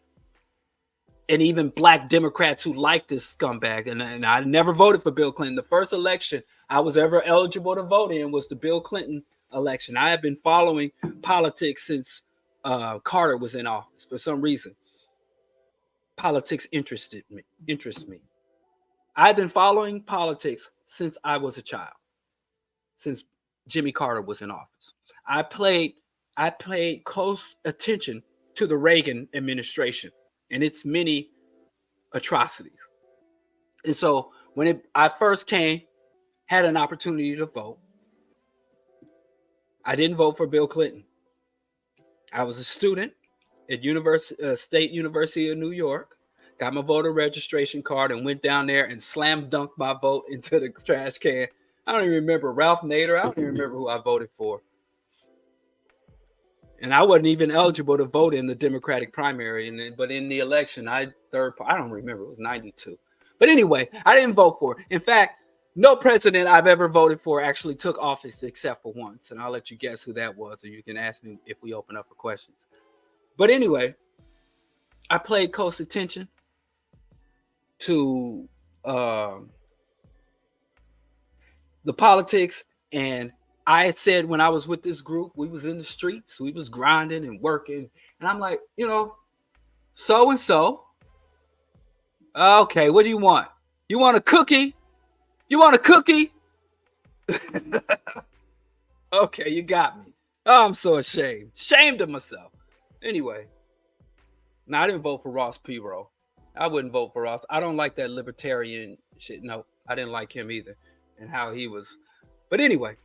and even black Democrats who like this scumbag. And I never voted for Bill Clinton. The first election I was ever eligible to vote in was the Bill Clinton election. I have been following politics since Carter was in office. For some reason, politics interest me. I've been following politics since I was a child, since Jimmy Carter was in office. I paid close attention to the Reagan administration and its many atrocities. And so when I first had an opportunity to vote, I didn't vote for Bill Clinton. I was a student at State University of New York, got my voter registration card, and went down there and slam dunked my vote into the trash can. I don't even remember Ralph Nader. I don't even remember who I voted for. And I wasn't even eligible to vote in the Democratic primary. But in the election, I don't remember. It was 92. But anyway, I didn't vote for it. In fact, no president I've ever voted for actually took office except for once. And I'll let you guess who that was, or you can ask me if we open up for questions. But anyway, I paid close attention to the politics, and I said when I was with this group, we was in the streets, we was grinding and working, and I'm like, so and so. Okay, what do you want? You want a cookie? You want a cookie? Okay, you got me. Oh, I'm so ashamed of myself. Anyway, now I didn't vote for Ross Perot. I wouldn't vote for Ross. I don't like that libertarian shit. No, I didn't like him either, and how he was. But anyway,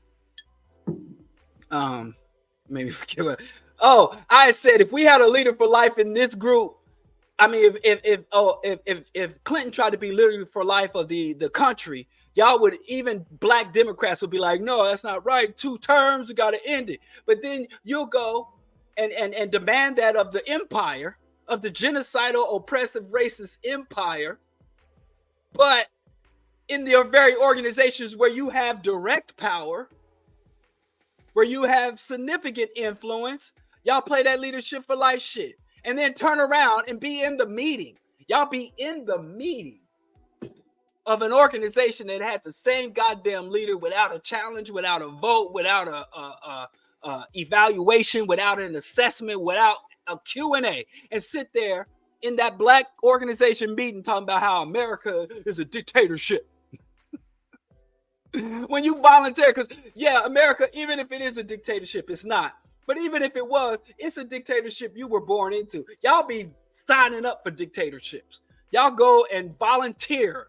maybe forgive it. Oh, I said if we had a leader for life in this group, I mean, if Clinton tried to be leader for life of the country, y'all would, even black Democrats would be like, no, that's not right. 2 terms, we got to end it. But then you'll go and demand that of the empire, of the genocidal, oppressive, racist empire. But in the very organizations where you have direct power, where you have significant influence, y'all play that leadership for life shit. And then turn around and be in the meeting. Y'all be in the meeting of an organization that had the same goddamn leader without a challenge, without a vote, without a evaluation, without an assessment, without a Q&A, and sit there in that black organization meeting talking about how America is a dictatorship. When you volunteer, because America, even if it is a dictatorship, it's not. But even if it was, it's a dictatorship you were born into. Y'all be signing up for dictatorships. Y'all go and volunteer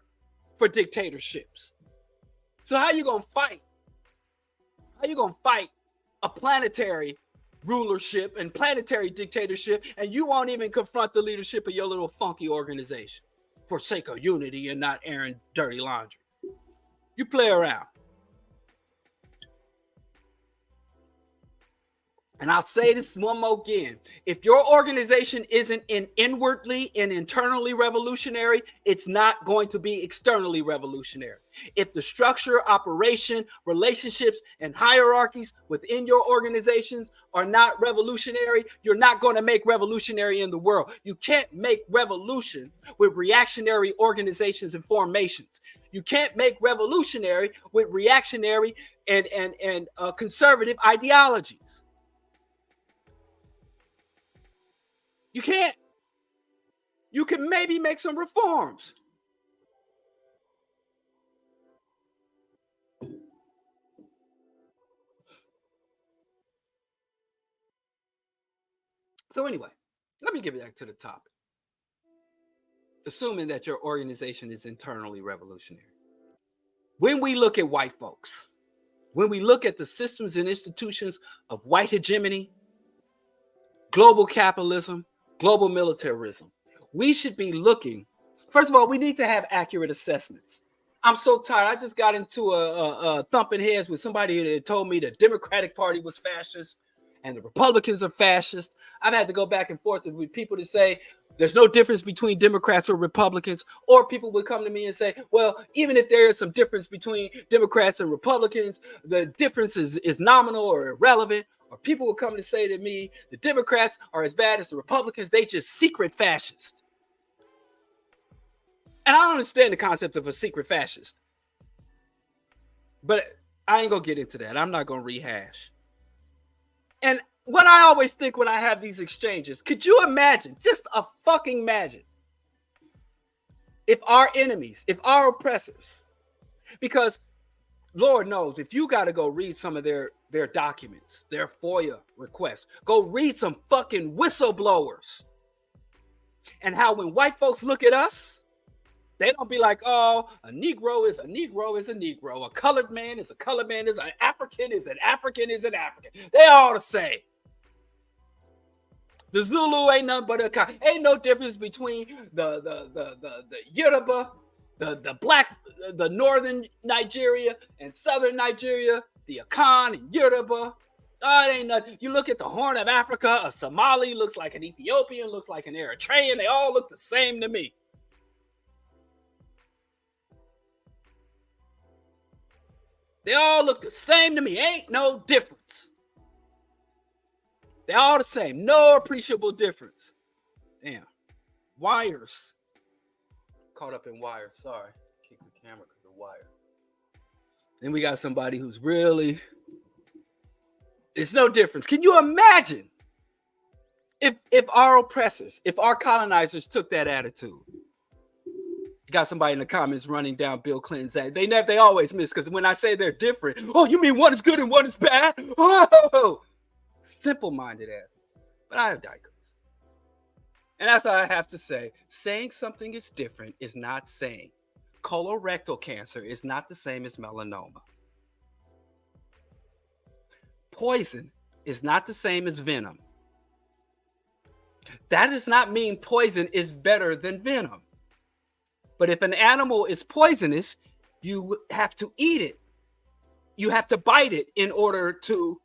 for dictatorships. So how you gonna fight? How you gonna fight a planetary rulership and planetary dictatorship, and you won't even confront the leadership of your little funky organization for sake of unity and not airing dirty laundry? You play around. And I'll say this one more again. If your organization isn't inwardly and internally revolutionary, it's not going to be externally revolutionary. If the structure, operation, relationships, and hierarchies within your organizations are not revolutionary, you're not going to make revolutionary in the world. You can't make revolution with reactionary organizations and formations. You can't make revolutionary with reactionary and conservative ideologies. You can't. You can maybe make some reforms. So anyway, let me get back to the topic. Assuming that your organization is internally revolutionary. When we look at white folks, when we look at the systems and institutions of white hegemony, global capitalism, global militarism, we should be looking. First of all, we need to have accurate assessments. I'm so tired. I just got into a thumping heads with somebody that told me the Democratic Party was fascist and the Republicans are fascist. I've had to go back and forth with people to say there's no difference between Democrats or Republicans, or people would come to me and say, well, even if there is some difference between Democrats and Republicans, the difference is nominal or irrelevant. Or people will come to say to me, the Democrats are as bad as the Republicans. They just secret fascist. And I don't understand the concept of a secret fascist. But I ain't going to get into that. I'm not going to rehash. And what I always think when I have these exchanges, could you imagine, just a fucking imagine, if our enemies, if our oppressors, because Lord knows, if you got to go read some of their documents, their FOIA requests, go read some fucking whistleblowers. And how when white folks look at us, they don't be like, oh, a Negro is a Negro is a Negro. A colored man is a colored man. Is an African is an African is an African. They all the same. The Zulu ain't nothing but a ain't no difference between the Yoruba, the black, the northern Nigeria and southern Nigeria, the Akan and Yoruba. Oh, it ain't nothing. You look at the Horn of Africa, a Somali looks like an Ethiopian, looks like an Eritrean. They all look the same to me. They all look the same to me. Ain't no difference. They all the same. No appreciable difference. Damn. Wires. Caught up in wires. Sorry. Kick the camera because of wire. Then we got somebody who's really... It's no difference. Can you imagine if our oppressors, if our colonizers took that attitude? Got somebody in the comments running down Bill Clinton's act. They always miss, because when I say they're different, oh, you mean one is good and one is bad? Oh, simple-minded ass. But I digress. And that's all I have to say. Saying something is different is not saying. Colorectal cancer is not the same as melanoma. Poison is not the same as venom. That does not mean poison is better than venom. But if an animal is poisonous, you have to eat it. You have to bite it in order to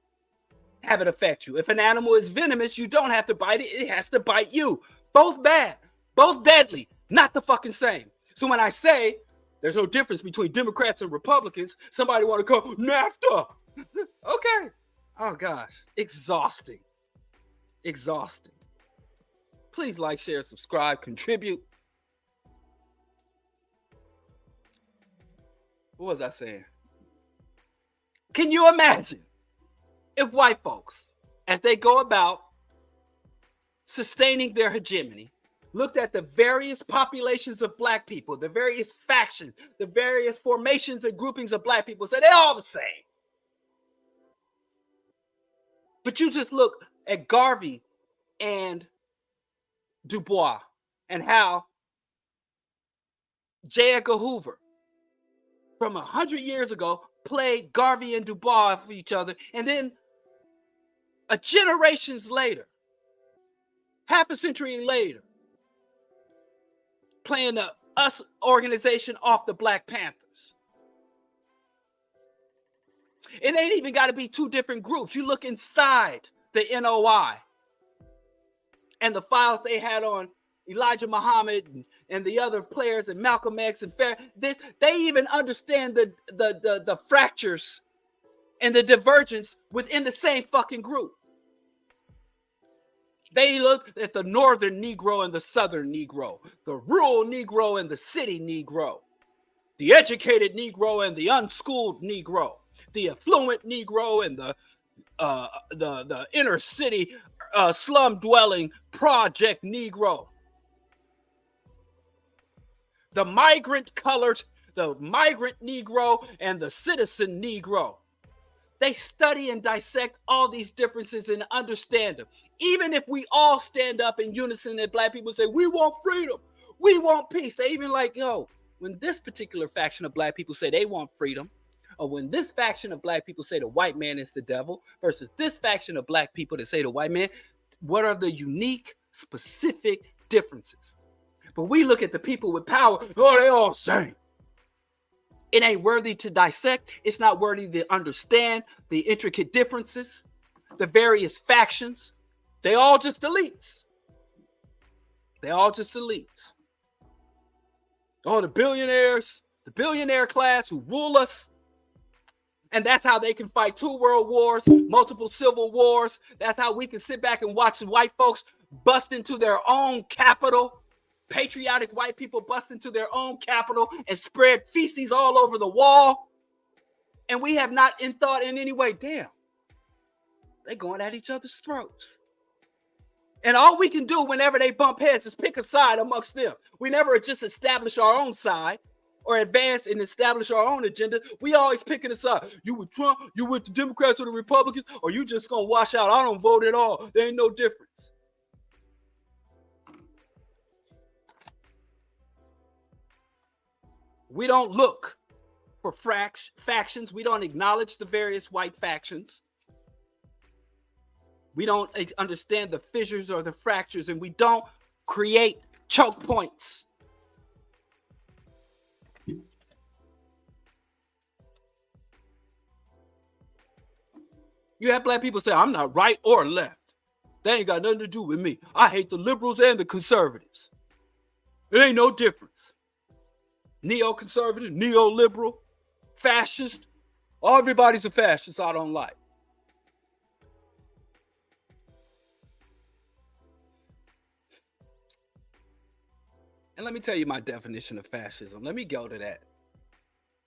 have it affect you. If an animal is venomous, you don't have to bite it. It has to bite you. Both bad, both deadly, not the fucking same. So when I say there's no difference between Democrats and Republicans, somebody want to go, NAFTA. Okay. Oh, gosh. Exhausting. Exhausting. Please like, share, subscribe, contribute. What was I saying? Can you imagine if white folks, as they go about sustaining their hegemony, looked at the various populations of black people, the various factions, the various formations and groupings of black people, said they're all the same. But you just look at Garvey and Du Bois and how J. Edgar Hoover from 100 years ago played Garvey and Du Bois for each other, and then a generations later, half a century later, playing the US organization off the Black Panthers. It ain't even got to be two different groups. You look inside the NOI and the files they had on Elijah Muhammad and the other players and Malcolm X and they even understand the fractures and the divergence within the same fucking group. They look at the northern Negro and the southern Negro, the rural Negro and the city Negro, the educated Negro and the unschooled Negro, the affluent Negro and the inner city slum dwelling project Negro. The migrant colored, the migrant Negro, and the citizen Negro. They study and dissect all these differences and understand them. Even if we all stand up in unison and black people say, we want freedom, we want peace. They even like, yo, when this particular faction of black people say they want freedom, or when this faction of black people say the white man is the devil, versus this faction of black people that say the white man, what are the unique, specific differences? But we look at the people with power, oh, they all the same. It ain't worthy to dissect. It's not worthy to understand the intricate differences, the various factions. They all just elites. They all just elites. Oh, the billionaires, the billionaire class who rule us. And that's how they can fight 2 world wars, multiple civil wars. That's how we can sit back and watch white folks bust into their own capital Patriotic white people bust into their own capital and spread feces all over the wall. And we have not thought in any way, damn, they're going at each other's throats. And all we can do whenever they bump heads is pick a side amongst them. We never just establish our own side or advance and establish our own agenda. We always picking a side. You with Trump, you with the Democrats or the Republicans, or you just going to wash out. I don't vote at all. There ain't no difference. We don't look for factions. We don't acknowledge the various white factions. We don't understand the fissures or the fractures, and we don't create choke points. You have black people say, I'm not right or left. They ain't got nothing to do with me. I hate the liberals and the conservatives. It ain't no difference. Neoconservative, neoliberal, fascist. Everybody's a fascist I don't like. And let me tell you my definition of fascism. Let me go to that.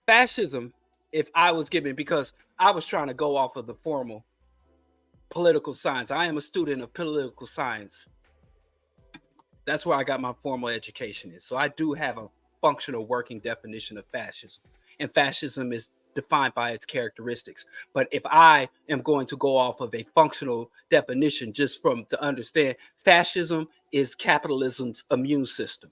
Fascism, if I was given, because I was trying to go off of the formal political science. I am a student of political science. That's where I got my formal education in. So I do have a functional working definition of fascism. And fascism is defined by its characteristics. But if I am going to go off of a functional definition just to understand, fascism is capitalism's immune system.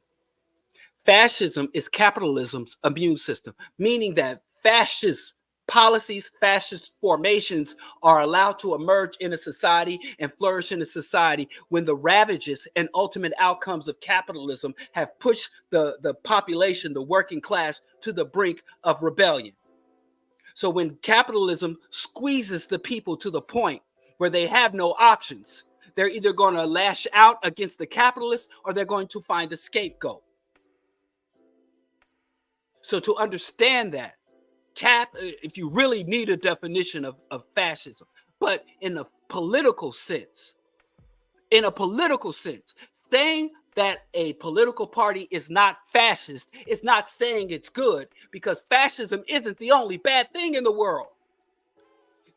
Fascism is capitalism's immune system, meaning that fascist policies, fascist formations are allowed to emerge in a society and flourish in a society when the ravages and ultimate outcomes of capitalism have pushed the population, the working class, to the brink of rebellion. So when capitalism squeezes the people to the point where they have no options, they're either going to lash out against the capitalists or they're going to find a scapegoat. So to understand that, if you really need a definition of fascism, but in a political sense, saying that a political party is not fascist is not saying it's good, because fascism isn't the only bad thing in the world.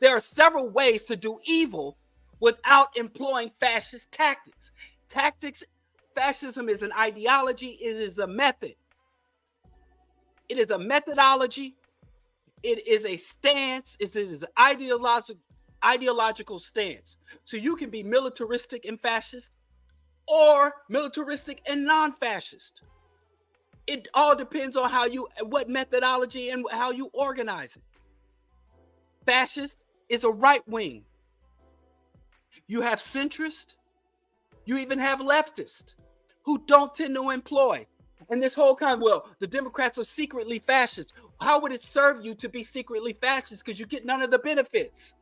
There are several ways to do evil without employing fascist tactics. Fascism is an ideology, it is a method. It is a methodology. It is a stance. It is an ideological stance. So you can be militaristic and fascist or militaristic and non-fascist. It all depends on what methodology and how you organize it. Fascist is a right wing. You have centrist. You even have leftist who don't tend to employ. And this whole the Democrats are secretly fascist. How would it serve you to be secretly fascist? Because you get none of the benefits.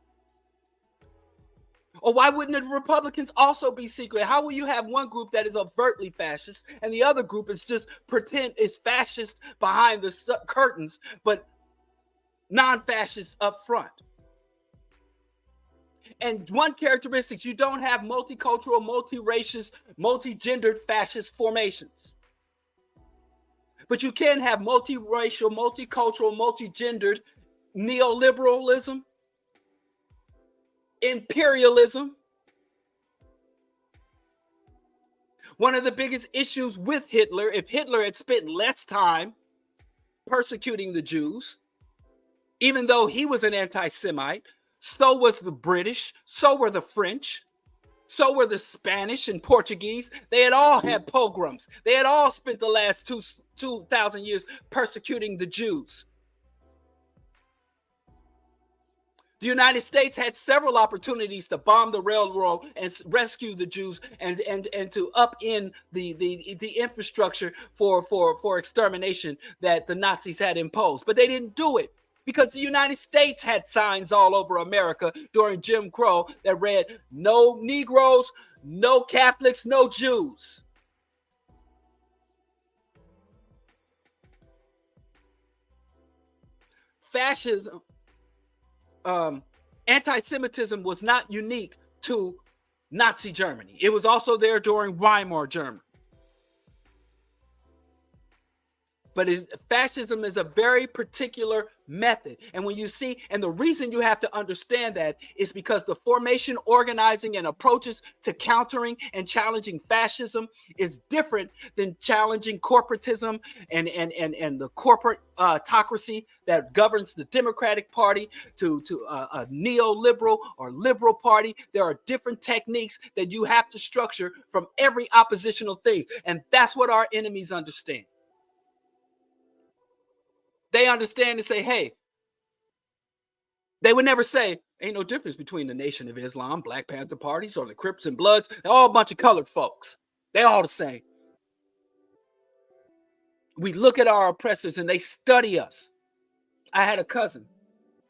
Or why wouldn't the Republicans also be secret? How will you have one group that is overtly fascist and the other group is just pretend is fascist behind the curtains, but non-fascist up front? And one characteristic, you don't have multicultural, multi-racist, multi-gendered fascist formations. But you can have multiracial, multicultural, multi-gendered neoliberalism, imperialism. One of the biggest issues with Hitler, if Hitler had spent less time persecuting the Jews, even though he was an anti-Semite, so was the British, so were the French, so were the Spanish and Portuguese. They had all had pogroms. They had all spent the last 2,000 years persecuting the Jews. The United States had several opportunities to bomb the railroad and rescue the Jews and to upend the infrastructure for extermination that the Nazis had imposed. But they didn't do it, because the United States had signs all over America during Jim Crow that read, "No Negroes, no Catholics, no Jews." Fascism, anti-Semitism was not unique to Nazi Germany. It was also there during Weimar Germany. But fascism is a very particular method. And when you see, and the reason you have to understand that is because the formation, organizing, and approaches to countering and challenging fascism is different than challenging corporatism and the corporate autocracy that governs the Democratic Party to a neoliberal or liberal party. There are different techniques that you have to structure from every oppositional thing. And that's what our enemies understand. They understand and say, hey, they would never say, ain't no difference between the Nation of Islam, Black Panther parties, or the Crips and Bloods. They're all a bunch of colored folks. They all the same. We look at our oppressors and they study us. I had a cousin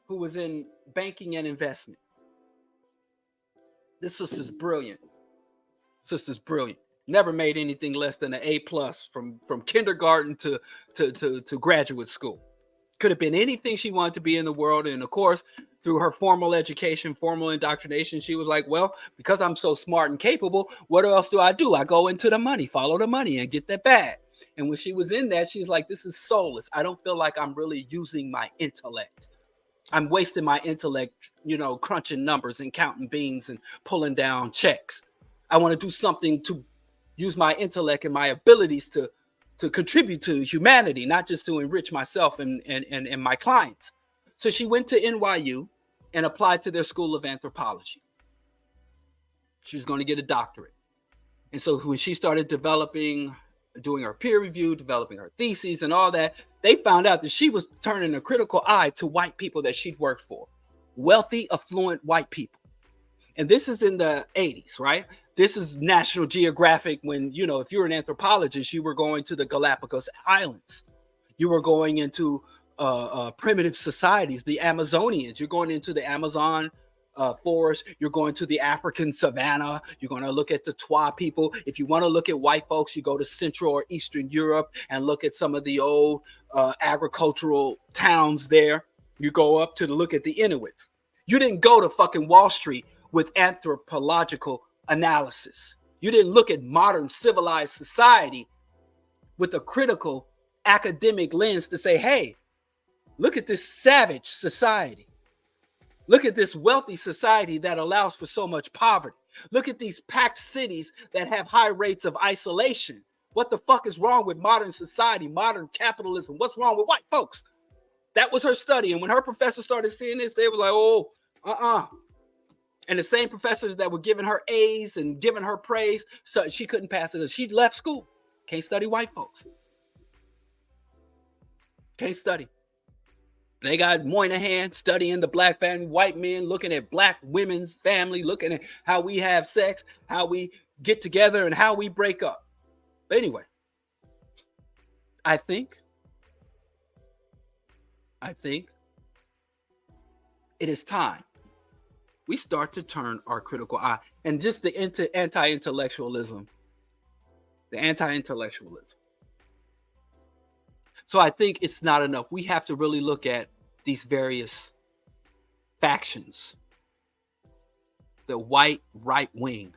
who was in banking and investment. This sister's brilliant. Sister's brilliant. Never made anything less than an A+ from kindergarten to graduate school. Could have been anything she wanted to be in the world. And of course, through her formal education, formal indoctrination, she was like, well, because I'm so smart and capable, what else do? I go into the money, follow the money and get that bag. And when she was in that, she's like, this is soulless. I don't feel like I'm really using my intellect. I'm wasting my intellect, crunching numbers and counting beans and pulling down checks. I want to do something to use my intellect and my abilities to contribute to humanity, not just to enrich myself and my clients. So she went to NYU and applied to their School of Anthropology. She was going to get a doctorate. And so when she started doing her peer review, developing her theses and all that, they found out that she was turning a critical eye to white people that she'd worked for. Wealthy, affluent white people. And this is in the 80s, right? This is National Geographic when, if you're an anthropologist, you were going to the Galapagos Islands. You were going into primitive societies, the Amazonians. You're going into the Amazon forest. You're going to the African savannah. You're going to look at the Twa people. If you want to look at white folks, you go to Central or Eastern Europe and look at some of the old agricultural towns there. You go up to look at the Inuits. You didn't go to fucking Wall Street with anthropological analysis. You didn't look at modern civilized society with a critical academic lens to say, hey, look at this savage society. Look at this wealthy society that allows for so much poverty. Look at these packed cities that have high rates of isolation. What the fuck is wrong with modern society, modern capitalism? What's wrong with white folks? That was her study. And when her professor started seeing this, they were like, oh, And the same professors that were giving her A's and giving her praise, so she couldn't pass it. She left school. Can't study white folks. Can't study. They got Moynihan studying the black family, white men looking at black women's family, looking at how we have sex, how we get together, and how we break up. But anyway, I think it is time we start to turn our critical eye and just the anti-intellectualism. So I think it's not enough. We have to really look at these various factions. The white right wing,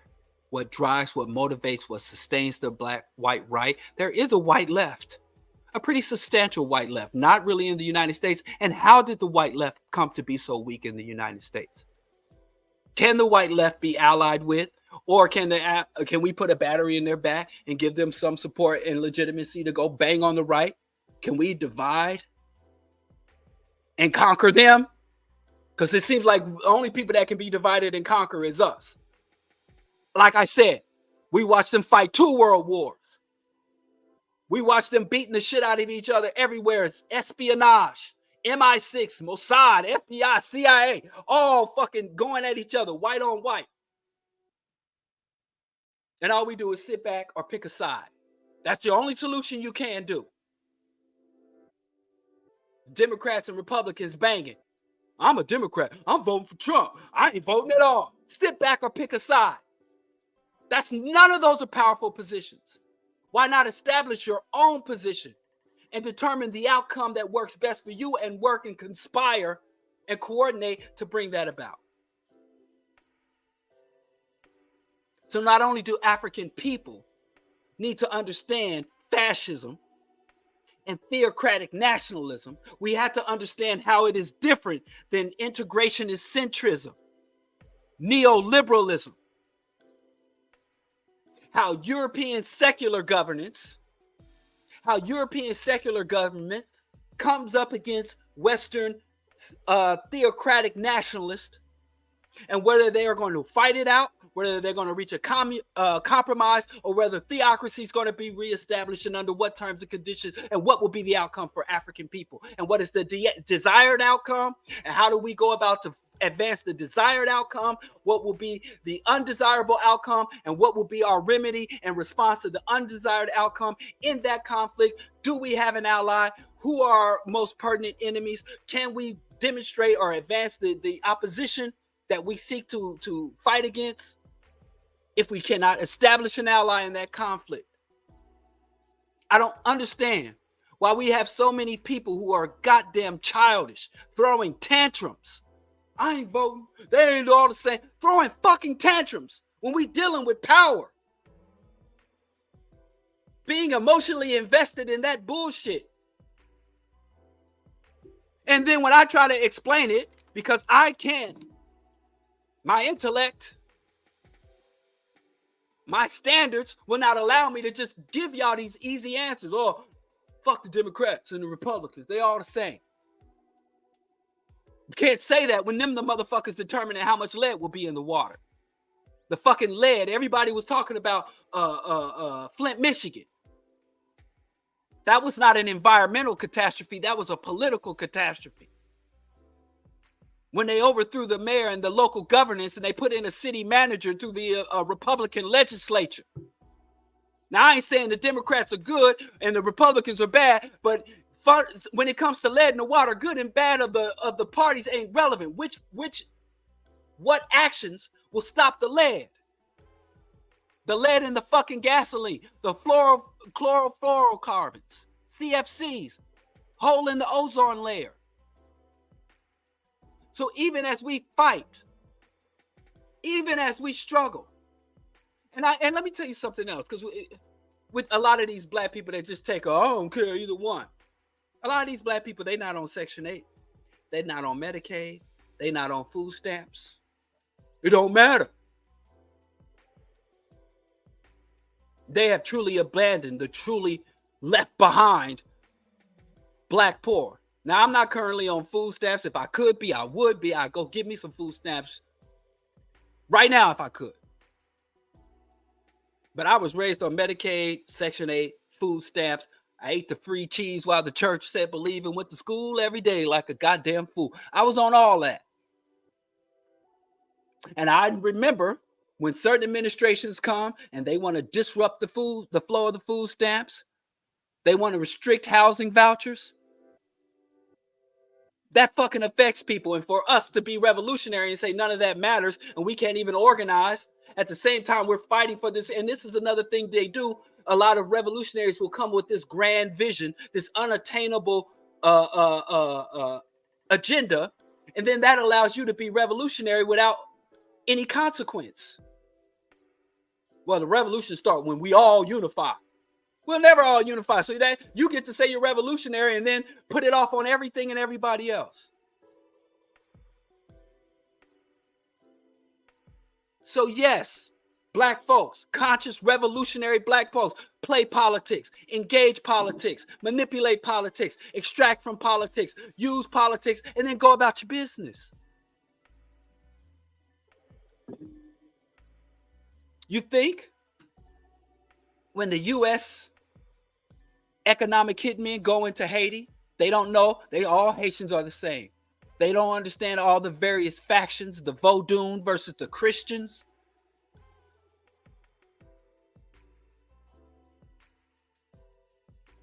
what drives, what motivates, what sustains the white right. There is a white left, a pretty substantial white left, not really in the United States. And how did the white left come to be so weak in the United States? Can the white left be allied with, or can we put a battery in their back and give them some support and legitimacy to go bang on the right? Can we divide and conquer them? Because it seems like the only people that can be divided and conquer is us. Like I said, we watched them fight 2 world wars. We watched them beating the shit out of each other everywhere. It's espionage. MI6, Mossad, FBI, CIA, all fucking going at each other, white on white. And all we do is sit back or pick a side. That's the only solution you can do. Democrats and Republicans banging. I'm a Democrat. I'm voting for Trump. I ain't voting at all. Sit back or pick a side. None of those are powerful positions. Why not establish your own position and determine the outcome that works best for you and work and conspire and coordinate to bring that about? So not only do African people need to understand fascism and theocratic nationalism, we have to understand how it is different than integrationist centrism, neoliberalism, how European secular government comes up against Western theocratic nationalists, and whether they are going to fight it out, whether they're going to reach a compromise, or whether theocracy is going to be reestablished and under what terms and conditions, and what will be the outcome for African people, and what is the desired outcome, and how do we go about to advance the desired outcome, what will be the undesirable outcome, and what will be our remedy and response to the undesired outcome in that conflict. Do we have an ally? Who are our most pertinent enemies? Can we demonstrate or advance the opposition that we seek to fight against if we cannot establish an ally in that conflict? I don't understand why we have so many people who are goddamn childish, throwing tantrums. I ain't voting. They ain't all the same. Throwing fucking tantrums when we dealing with power. Being emotionally invested in that bullshit. And then when I try to explain it, because I can't, my intellect, my standards will not allow me to just give y'all these easy answers. Oh, fuck the Democrats and the Republicans. They all the same. You can't say that when them the motherfuckers determining how much lead will be in the water. The fucking lead. Everybody was talking about Flint, Michigan. That was not an environmental catastrophe. That was a political catastrophe. When they overthrew the mayor and the local governance and they put in a city manager through the Republican legislature. Now, I ain't saying the Democrats are good and the Republicans are bad, but when it comes to lead in the water, good and bad of the parties ain't relevant. What actions will stop the lead? The lead in the fucking gasoline, the chlorofluorocarbons, CFCs, hole in the ozone layer. So even as we fight, even as we struggle, and let me tell you something else, because with a lot of these black people, they just take, I don't care either one. A lot of these black people, they're not on Section 8. They're not on Medicaid. They're not on food stamps. It don't matter. They have truly abandoned the truly left behind black poor. Now, I'm not currently on food stamps. If I could be, I would be. I'd go give me some food stamps right now if I could. But I was raised on Medicaid, Section 8, food stamps. I ate the free cheese while the church said believe and went to school every day like a goddamn fool. I was on all that. And I remember when certain administrations come and they want to disrupt the flow of the food stamps, they want to restrict housing vouchers. That fucking affects people. And for us to be revolutionary and say none of that matters and we can't even organize, at the same time we're fighting for this. And this is another thing they do. A lot of revolutionaries will come with this grand vision, this unattainable agenda. And then that allows you to be revolutionary without any consequence. Well, the revolution starts when we all unify. We'll never all unify. So that you get to say you're revolutionary and then put it off on everything and everybody else. So yes, black folks, conscious revolutionary black folks, play politics, engage politics, manipulate politics, extract from politics, use politics, and then go about your business. You think when the U.S. economic hitmen go into Haiti, they don't know, all Haitians are the same. They don't understand all the various factions, the Vodun versus the Christians.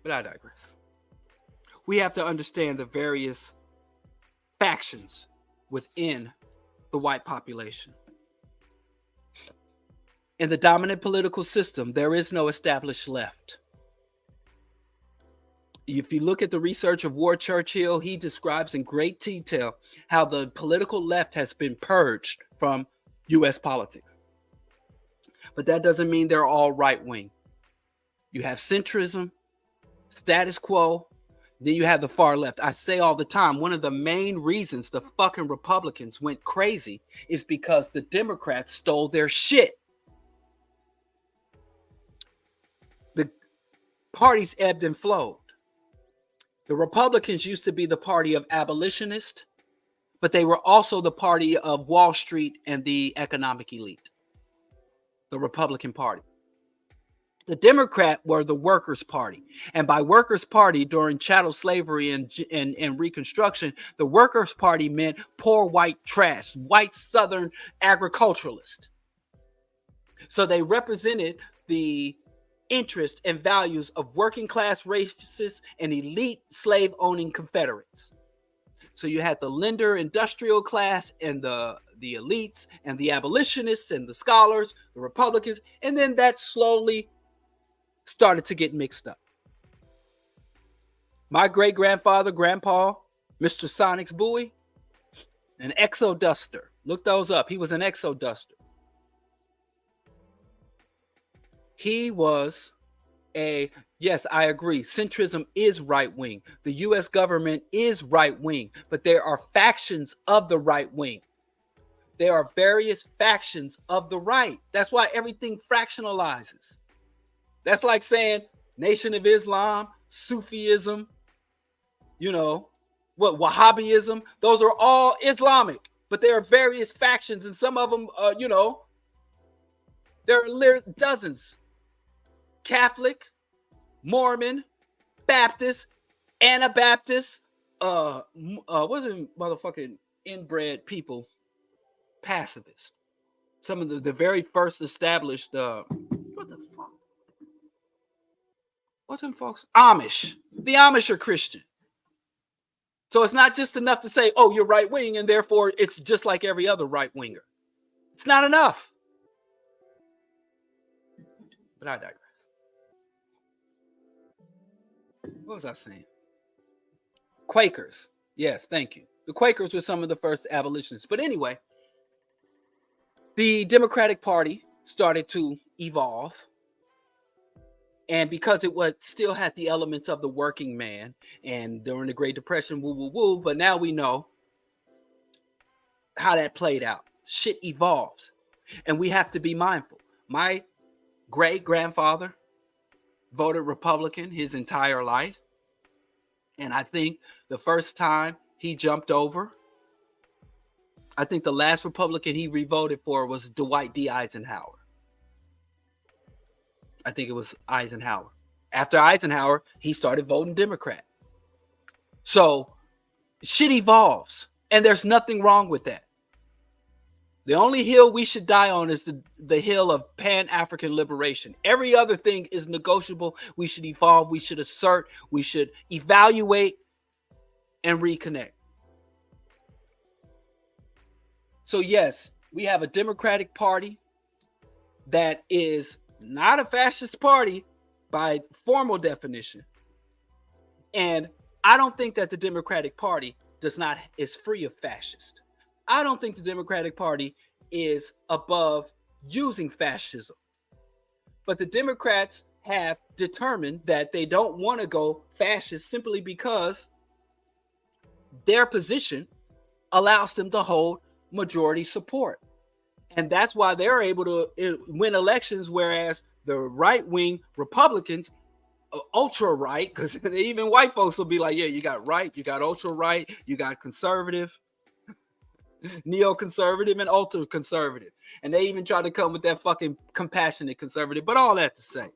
But I digress. We have to understand the various factions within the white population. In the dominant political system, there is no established left. If you look at the research of Ward Churchill, he describes in great detail how the political left has been purged from U.S. politics. But that doesn't mean they're all right-wing. You have centrism, status quo, Then you have the far left. I say all the time, one of the main reasons the fucking Republicans went crazy is because the Democrats stole their shit. The parties ebbed and flowed. The Republicans used to be the party of abolitionists, but they were also the party of Wall Street and the economic elite. The Republican Party. The Democrat were the Workers' Party. And by Workers' Party, during chattel slavery and Reconstruction, the Workers' Party meant poor white trash, white Southern agriculturalists. So they represented the interest and values of working class racists and elite slave owning Confederates. So you had the lender industrial class and the elites and the abolitionists and the scholars, the Republicans, and then that slowly started to get mixed up. My great-grandfather, Grandpa, Mr. Sonic's Bowie, an exoduster. Look those up. He was an exoduster. He was yes, I agree. Centrism is right-wing. The U.S. government is right-wing, but there are factions of the right wing. There are various factions of the right. That's why everything fractionalizes. That's like saying Nation of Islam, Sufism, Wahhabism. Those are all Islamic, but there are various factions, and some of them, there are dozens. Catholic, Mormon, Baptist, Anabaptist, what's it, motherfucking inbred people, pacifist. Some of the very first established, what the fuck? What's them folks? Amish. The Amish are Christian. So it's not just enough to say, oh, you're right wing, and therefore it's just like every other right winger. It's not enough. But I digress. What was I saying? Quakers. Yes, thank you. The Quakers were some of the first abolitionists. But anyway, the Democratic Party started to evolve. And because it still had the elements of the working man, and during the Great Depression, but now we know how that played out. Shit evolves. And we have to be mindful. My great-grandfather voted Republican his entire life. And I think the first time he jumped over, I think the last Republican he re-voted for was Dwight D. Eisenhower. I think it was Eisenhower. After Eisenhower, he started voting Democrat. So shit evolves, and there's nothing wrong with that. The only hill we should die on is the hill of Pan-African liberation. Every other thing is negotiable. We should evolve. We should assert. We should evaluate and reconnect. So yes, we have a Democratic Party that is not a fascist party by formal definition. And I don't think that the Democratic Party is free of fascist. I don't think the Democratic Party is above using fascism. But the Democrats have determined that they don't want to go fascist simply because their position allows them to hold majority support. And that's why they're able to win elections, whereas the right-wing Republicans, ultra-right, because even white folks will be like, yeah, you got right, you got ultra-right, you got conservative, neoconservative, and ultra-conservative. And they even try to come with that fucking compassionate conservative. But all that to say,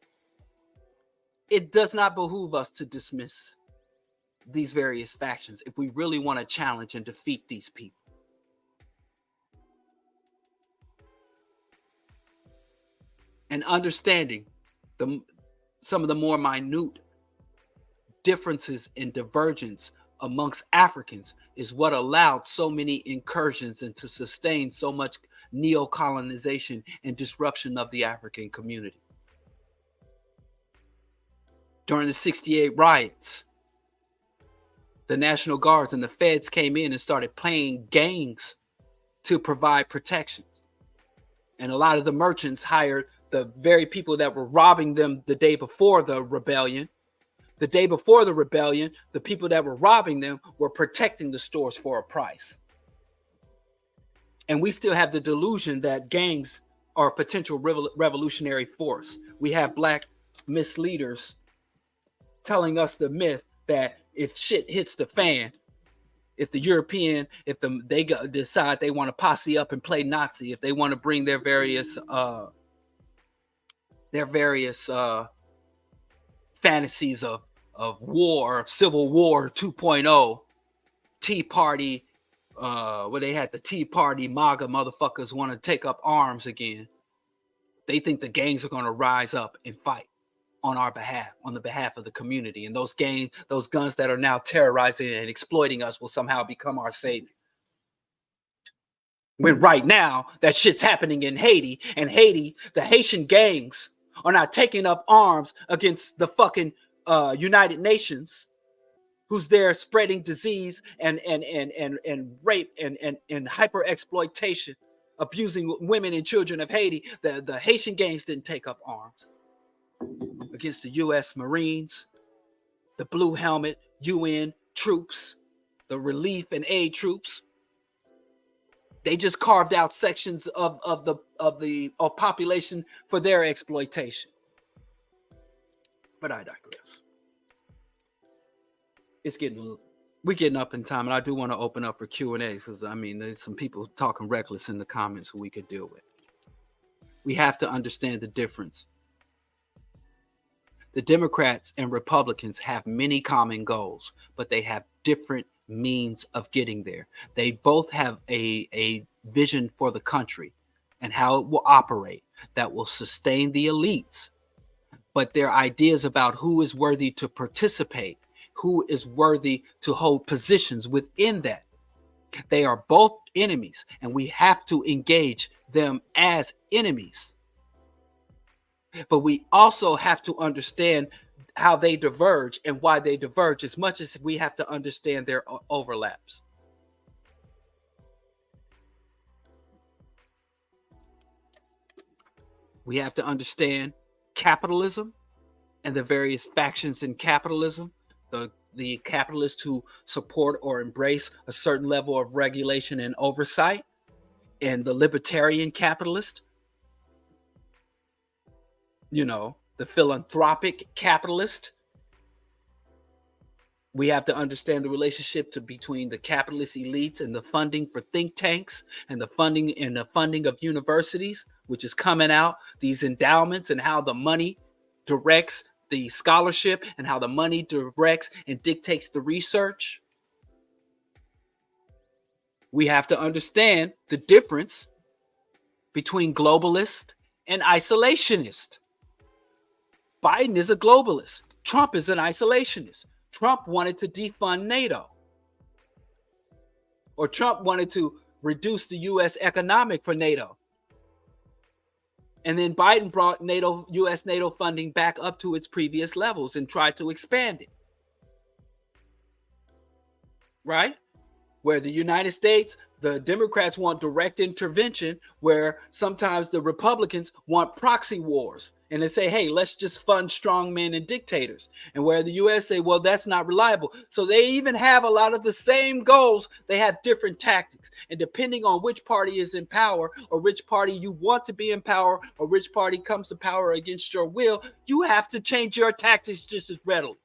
it does not behoove us to dismiss these various factions if we really want to challenge and defeat these people. And understanding some of the more minute differences and divergence amongst Africans is what allowed so many incursions and to sustain so much neo-colonization and disruption of the African community. During the 68 riots, the National Guards and the feds came in and started paying gangs to provide protections. And a lot of the merchants hired the very people that were robbing them the day before the rebellion. The day before the rebellion, the people that were robbing them were protecting the stores for a price. And we still have the delusion that gangs are a potential revolutionary force. We have black misleaders telling us the myth that if shit hits the fan, if they decide they want to posse up and play Nazi, if they want to bring their various fantasies of war, of civil war 2.0, Tea Party, where they had the Tea Party MAGA motherfuckers want to take up arms again. They think the gangs are going to rise up and fight on our behalf, on the behalf of the community. And those guns that are now terrorizing and exploiting us will somehow become our savior. When right now, that shit's happening in Haiti, and Haiti, the Haitian gangs are not taking up arms against the fucking United Nations, who's there spreading disease and rape and hyper exploitation, abusing women and children of Haiti. The Haitian gangs didn't take up arms against the U.S. Marines, the Blue Helmet, UN troops, the relief and aid troops. They just carved out sections of the population for their exploitation. But I digress. We're getting up in time, and I do want to open up for Q&A, because I mean, there's some people talking reckless in the comments who we could deal with. We have to understand the difference. The Democrats and Republicans have many common goals, but they have different means of getting there. They both have a vision for the country and how it will operate that will sustain the elites, but their ideas about who is worthy to participate, who is worthy to hold positions within that. They are both enemies, and we have to engage them as enemies. But we also have to understand how they diverge and why they diverge, as much as we have to understand their overlaps. We have to understand capitalism and the various factions in capitalism, the capitalists who support or embrace a certain level of regulation and oversight, and the libertarian capitalist, the philanthropic capitalist. We have to understand the relationship between the capitalist elites and the funding for think tanks and the funding of universities, which is coming out, these endowments, and how the money directs the scholarship and how the money directs and dictates the research. We have to understand the difference between globalist and isolationist. Biden is a globalist. Trump is an isolationist. Trump wanted to defund NATO. Or Trump wanted to reduce the U.S. economic for NATO. And then Biden brought U.S. NATO funding back up to its previous levels and tried to expand it. Right? Where the United States, the Democrats want direct intervention, where sometimes the Republicans want proxy wars. And they say, hey, let's just fund strongmen and dictators. And where the U.S. say, well, that's not reliable. So they even have a lot of the same goals. They have different tactics. And depending on which party is in power, or which party you want to be in power, or which party comes to power against your will, you have to change your tactics just as readily.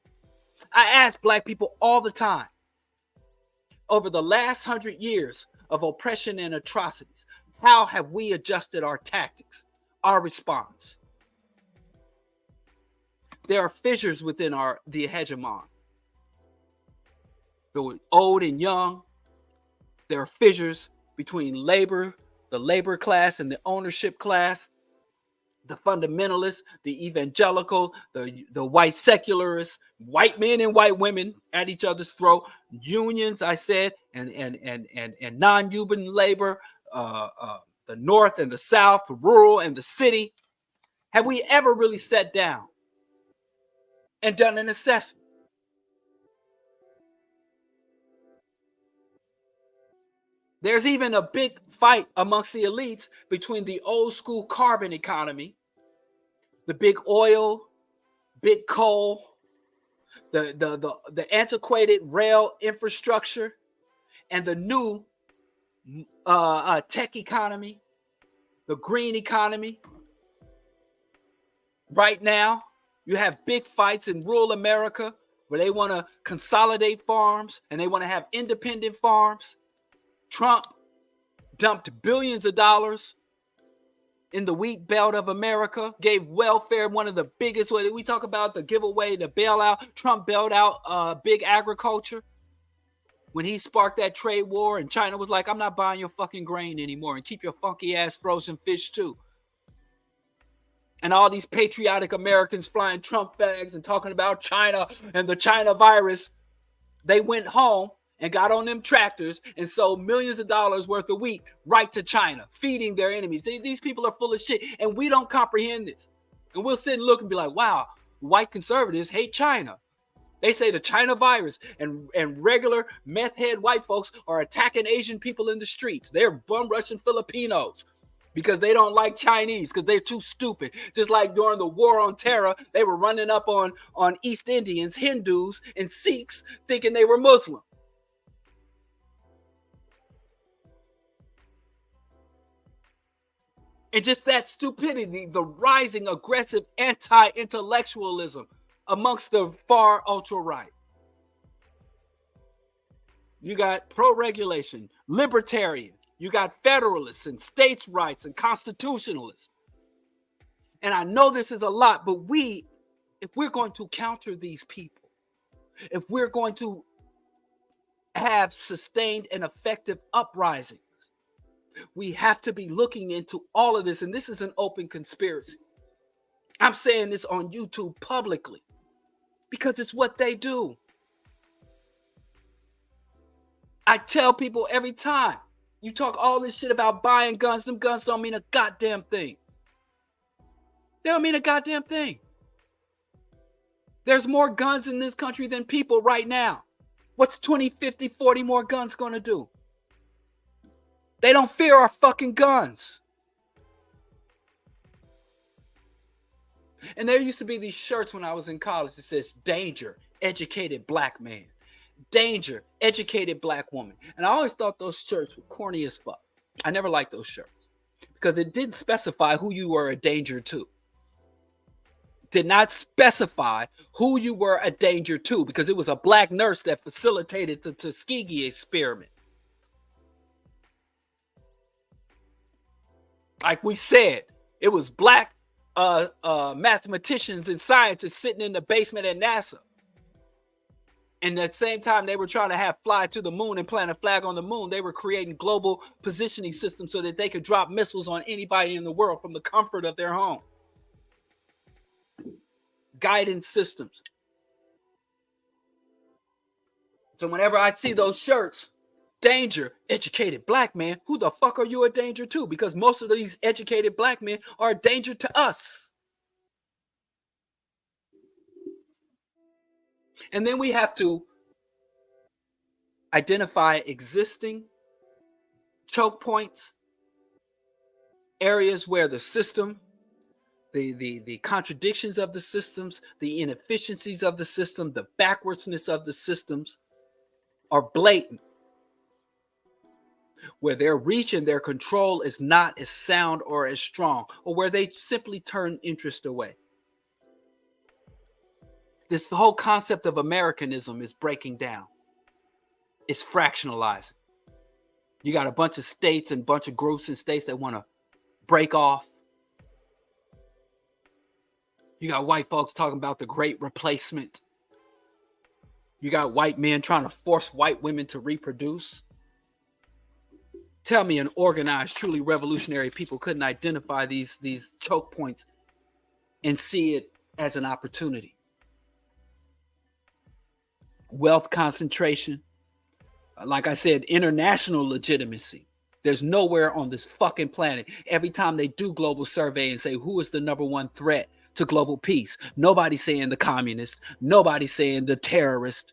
I ask black people all the time, over the last 100 years of oppression and atrocities, how have we adjusted our tactics, our response? There are fissures within the hegemon. The old and young. There are fissures between the labor class and the ownership class, the fundamentalists, the evangelical, the white secularists, white men and white women at each other's throat, unions, I said, and non-union labor, the North and the South, the rural and the city. Have we ever really sat down and done an assessment? There's even a big fight amongst the elites between the old school carbon economy, the big oil, big coal, the antiquated rail infrastructure and the new tech economy, the green economy. Right now, you have big fights in rural America where they want to consolidate farms and they want to have independent farms. Trump dumped billions of dollars in the wheat belt of America, gave welfare one of the biggest. We talk about the giveaway, the bailout. Trump bailed out big agriculture when he sparked that trade war, and China was like, I'm not buying your fucking grain anymore, and keep your funky ass frozen fish too. And all these patriotic Americans flying Trump flags and talking about China and the China virus, they went home and got on them tractors and sold millions of dollars worth of wheat right to China, feeding their enemies. These people are full of shit, and we don't comprehend this. And we'll sit and look and be like, wow, white conservatives hate China. They say the China virus and regular meth head white folks are attacking Asian people in the streets. They're bum rushing Filipinos because they don't like Chinese, because they're too stupid. Just like during the war on terror, they were running up on East Indians, Hindus, and Sikhs thinking they were Muslim. And just that stupidity, the rising aggressive anti-intellectualism amongst the far ultra-right. You got pro-regulation, libertarian. You got federalists and states' rights and constitutionalists. And I know this is a lot, but if we're going to counter these people, if we're going to have sustained and effective uprisings, we have to be looking into all of this. And this is an open conspiracy. I'm saying this on YouTube publicly because it's what they do. I tell people every time, you talk all this shit about buying guns, them guns don't mean a goddamn thing. They don't mean a goddamn thing. There's more guns in this country than people right now. What's 20, 50, 40 more guns going to do? They don't fear our fucking guns. And there used to be these shirts when I was in college that says, danger, educated black man. Danger, educated black woman. And I always thought those shirts were corny as fuck. I never liked those shirts because it didn't specify who you were a danger to. Did not specify who you were a danger to because it was a black nurse that facilitated the Tuskegee experiment. Like we said, it was black mathematicians and scientists sitting in the basement at NASA. And at the same time, they were trying to have fly to the moon and plant a flag on the moon. They were creating global positioning systems so that they could drop missiles on anybody in the world from the comfort of their home. Guidance systems. So whenever I see those shirts, danger, educated black man, who the fuck are you a danger to? Because most of these educated black men are a danger to us. And then we have to identify existing choke points, areas where the system, the contradictions of the systems, the inefficiencies of the system, the backwardsness of the systems are blatant, where their reach and their control is not as sound or as strong, or where they simply turn interest away. This whole concept of Americanism is breaking down. It's fractionalizing. You got a bunch of states and a bunch of groups and states that want to break off. You got white folks talking about the great replacement. You got white men trying to force white women to reproduce. Tell me an organized, truly revolutionary people couldn't identify these choke points and see it as an opportunity. Wealth concentration, like I said, international legitimacy. There's nowhere on this fucking planet, every time they do global survey and say who is the number one threat to global peace, nobody's saying the communist, nobody's saying the terrorist,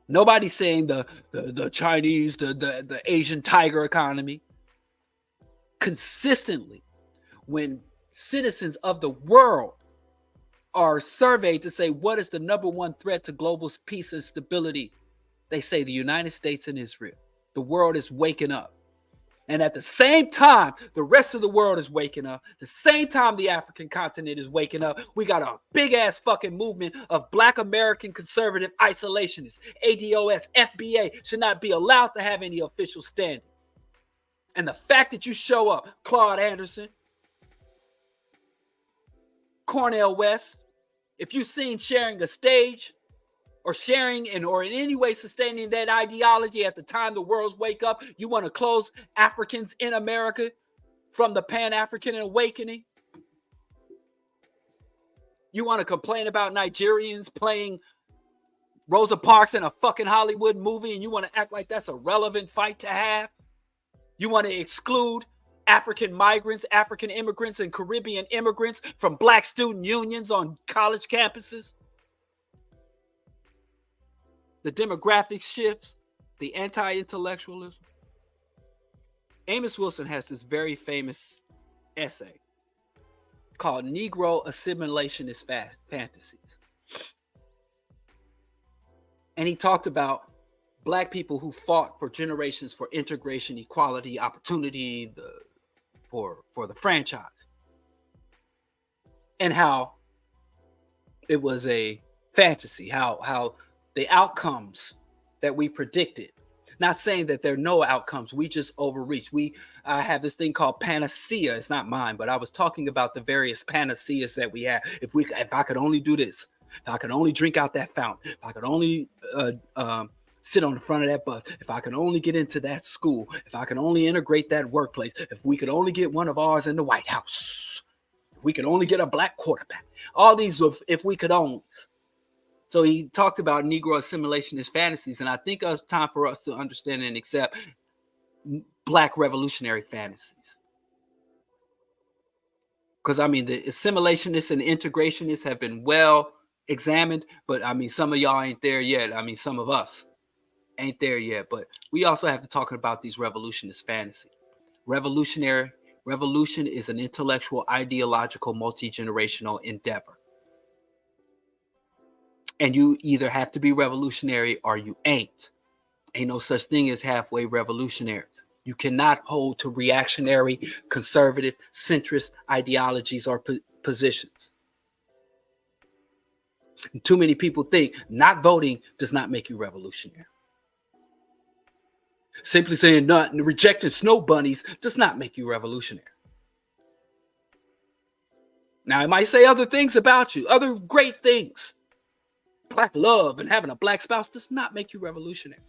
nobody's saying the Chinese, the Asian tiger economy. Consistently, when citizens of the world are surveyed to say what is the number one threat to global peace and stability, they say the United States and Israel. The world is waking up. And at the same time, the rest of the world is waking up. The same time the African continent is waking up, we got a big-ass fucking movement of Black American conservative isolationists. ADOS, FBA should not be allowed to have any official standing. And the fact that you show up, Claude Anderson, Cornel West, if you're seen sharing a stage or sharing or in any way sustaining that ideology at the time the world's wake up, you want to close Africans in America from the Pan-African awakening? You want to complain about Nigerians playing Rosa Parks in a fucking Hollywood movie and you want to act like that's a relevant fight to have? You want to exclude African migrants, African immigrants, and Caribbean immigrants from Black student unions on college campuses? The demographic shifts, the anti-intellectualism. Amos Wilson has this very famous essay called Negro Assimilationist Fantasies. And he talked about Black people who fought for generations for integration, equality, opportunity, for the franchise. And how it was a fantasy, how the outcomes that we predicted, not saying that there are no outcomes, we just overreached. I have this thing called panacea. It's not mine, but I was talking about the various panaceas that we have. If I could only do this, if I could only drink out that fountain, if I could only sit on the front of that bus, if I could only get into that school, if I could only integrate that workplace, if we could only get one of ours in the White House, if we could only get a Black quarterback, all these if we could only. So he talked about Negro assimilationist fantasies, and I think it's time for us to understand and accept Black revolutionary fantasies. Because, I mean, the assimilationists and integrationists have been well examined, but, I mean, some of y'all ain't there yet. I mean, some of us ain't there yet, but we also have to talk about these revolutionist fantasies. Revolution is an intellectual, ideological, multi-generational endeavor. And you either have to be revolutionary or you ain't. Ain't no such thing as halfway revolutionaries. You cannot hold to reactionary, conservative, centrist ideologies or positions. And too many people think not voting does not make you revolutionary. Simply saying not rejecting snow bunnies does not make you revolutionary. Now, it might say other things about you, other great things. Black love and having a Black spouse does not make you revolutionary.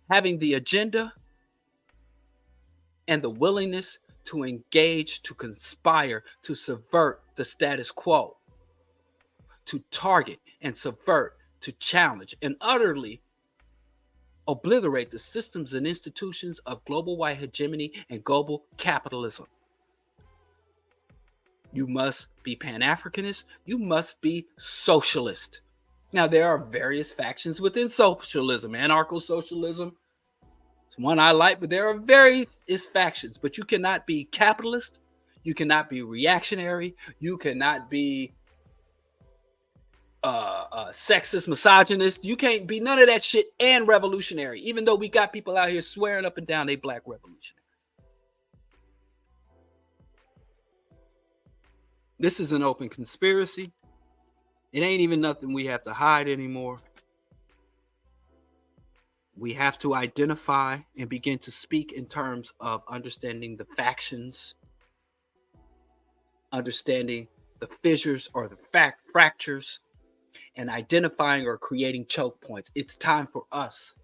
Having the agenda and the willingness to engage, to conspire, to subvert the status quo, to target and subvert, to challenge and utterly obliterate the systems and institutions of global white hegemony and global capitalism. You must be Pan-Africanist. You must be socialist. Now, there are various factions within socialism. Anarcho-socialism is one I like, but there are various factions. But you cannot be capitalist. You cannot be reactionary. You cannot be sexist, misogynist. You can't be none of that shit and revolutionary, even though we got people out here swearing up and down they Black revolutionary. This is an open conspiracy. It ain't even nothing we have to hide anymore. We have to identify and begin to speak in terms of understanding the factions, understanding the fissures or the fractures, and identifying or creating choke points. It's time for us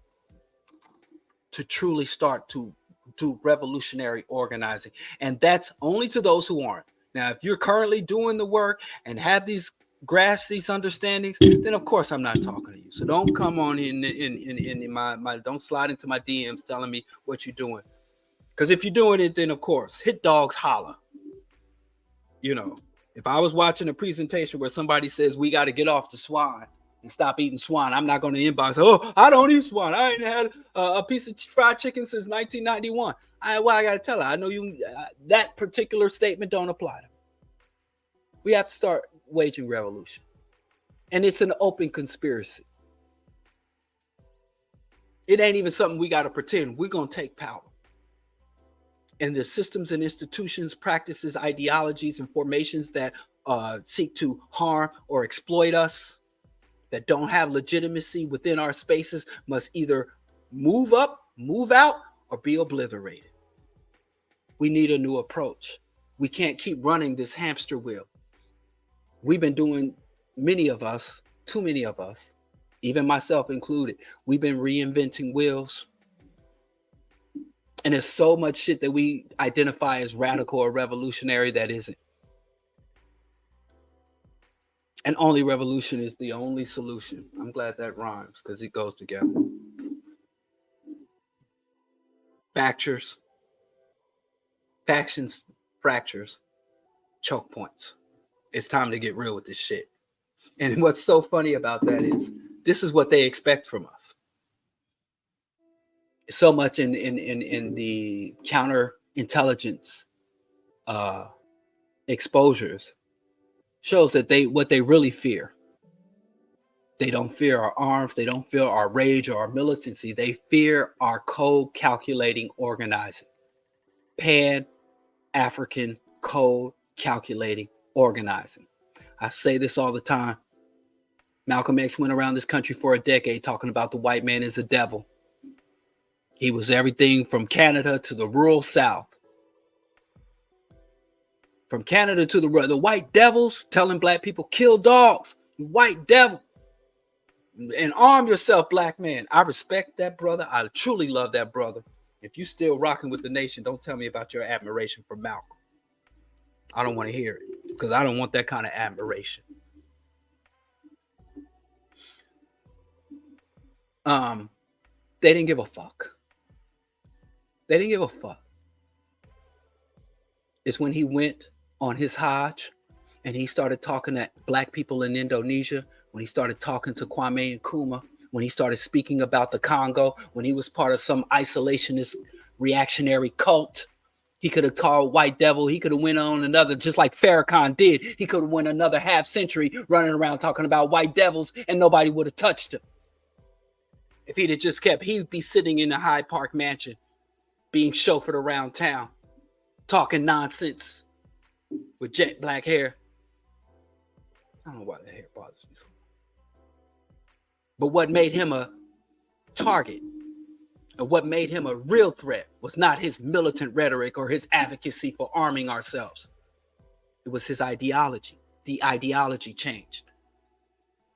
to truly start to do revolutionary organizing. And that's only to those who aren't. Now, if you're currently doing the work and have these grasp these understandings, then of course I'm not talking to you. So don't come on in my don't slide into my DMs telling me what you're doing. Because if you're doing it, then of course, hit dogs holler. You know, if I was watching a presentation where somebody says we got to get off the swine and stop eating swine, I'm not going to inbox, oh, I don't eat swine. I ain't had a piece of fried chicken since 1991. I got to tell her, I know you, that particular statement don't apply to me. We have to start waging revolution. And it's an open conspiracy. It ain't even something we got to pretend. We're going to take power. And the systems and institutions, practices, ideologies, and formations that seek to harm or exploit us, that don't have legitimacy within our spaces, must either move up, move out, or be obliterated. We need a new approach. We can't keep running this hamster wheel. We've been doing, many of us, too many of us, even myself included, we've been reinventing wheels. And there's so much shit that we identify as radical or revolutionary that isn't. And only revolution is the only solution. I'm glad that rhymes because it goes together. Factures, factions, fractures, choke points. It's time to get real with this shit. And what's so funny about that is this is what they expect from us. So much in the counterintelligence exposures shows that what they really fear. They don't fear our arms. They don't fear our rage or our militancy. They fear our code calculating organizing. Pan-African code calculating organizing. I say this all the time. Malcolm X went around this country for a decade talking about the white man as a devil. He was everything from Canada to the rural South. From Canada to the white devils telling black people, kill dogs, white devil. And arm yourself, black man. I respect that brother. I truly love that brother. If you still rocking with the nation, don't tell me about your admiration for Malcolm. I don't want to hear it because I don't want that kind of admiration. They didn't give a fuck. They didn't give a fuck. It's when he went on his Hajj and he started talking to black people in Indonesia, when he started talking to Kwame Nkrumah, when he started speaking about the Congo, when he was part of some isolationist reactionary cult. He could have called white devil. He could have went on another, just like Farrakhan did. He could have went another half century running around talking about white devils and nobody would have touched him. If he'd have just kept, he'd be sitting in the Hyde Park mansion, being chauffeured around town, talking nonsense with jet black hair. I don't know why that hair bothers me so much. But what made him a target and what made him a real threat was not his militant rhetoric or his advocacy for arming ourselves. It was his ideology. The ideology changed.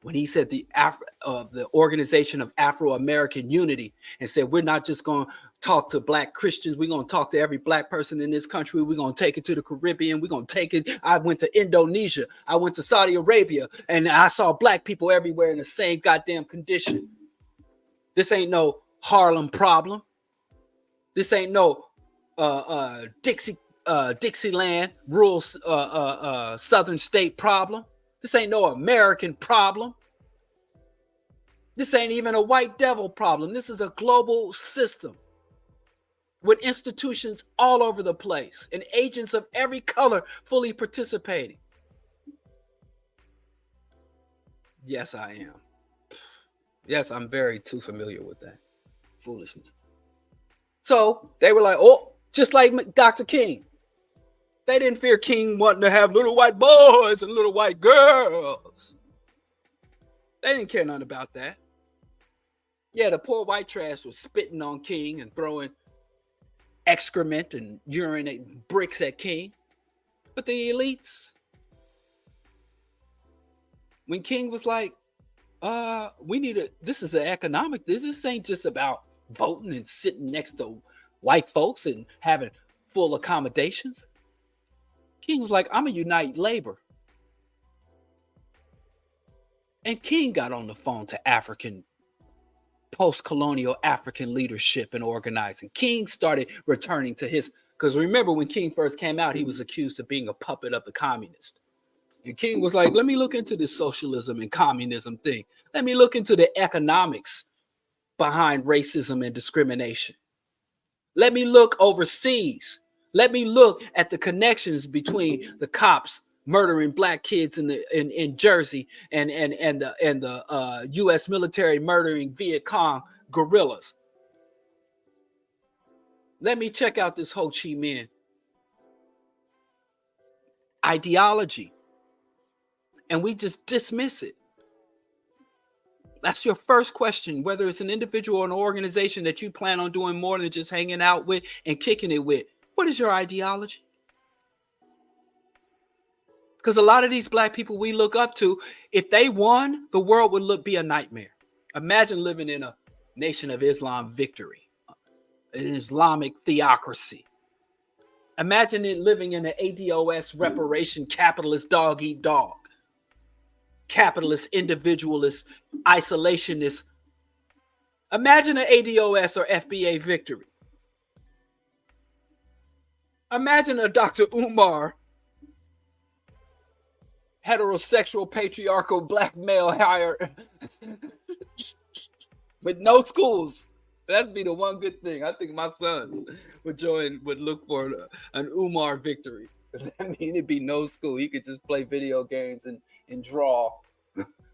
When he said the Organization of Afro-American Unity and said, we're not just going to talk to black Christians. We're going to talk to every black person in this country. We're going to take it to the Caribbean. We're going to take it. I went to Indonesia. I went to Saudi Arabia and I saw black people everywhere in the same goddamn condition. This ain't no Harlem problem. This ain't no Dixieland rural southern state problem. This ain't no American problem. This ain't even a white devil problem. This is a global system with institutions all over the place and agents of every color fully participating. Yes, I am. Yes, I'm very too familiar with that foolishness. So they were like, oh, just like Dr. King. They didn't fear King wanting to have little white boys and little white girls. They didn't care nothing about that. Yeah, the poor white trash was spitting on King and throwing excrement and urine bricks at King. But the elites, when King was like, this is an economic, this ain't just about voting and sitting next to white folks and having full accommodations. King was like, I'm going to unite labor. And King got on the phone to post-colonial African leadership and organizing. King started returning to because remember when King first came out, he was accused of being a puppet of the communist. And King was like, let me look into this socialism and communism thing. Let me look into the economics behind racism and discrimination. Let me look overseas. Let me look at the connections between the cops murdering black kids in Jersey, and the U.S. military murdering Viet Cong guerrillas. Let me check out this Ho Chi Minh ideology, and we just dismiss it. That's your first question, whether it's an individual or an organization that you plan on doing more than just hanging out with and kicking it with. What is your ideology? Because a lot of these black people we look up to, if they won, the world would be a nightmare. Imagine living in a Nation of Islam victory, an Islamic theocracy. Imagine it living in an ADOS reparation capitalist dog eat dog. Capitalist, individualist, isolationist. Imagine an ADOS or FBA victory. Imagine a Dr. Umar, heterosexual, patriarchal, black male hire with no schools. That'd be the one good thing. I think my son would look for an Umar victory. I mean, it'd be no school. He could just play video games and draw.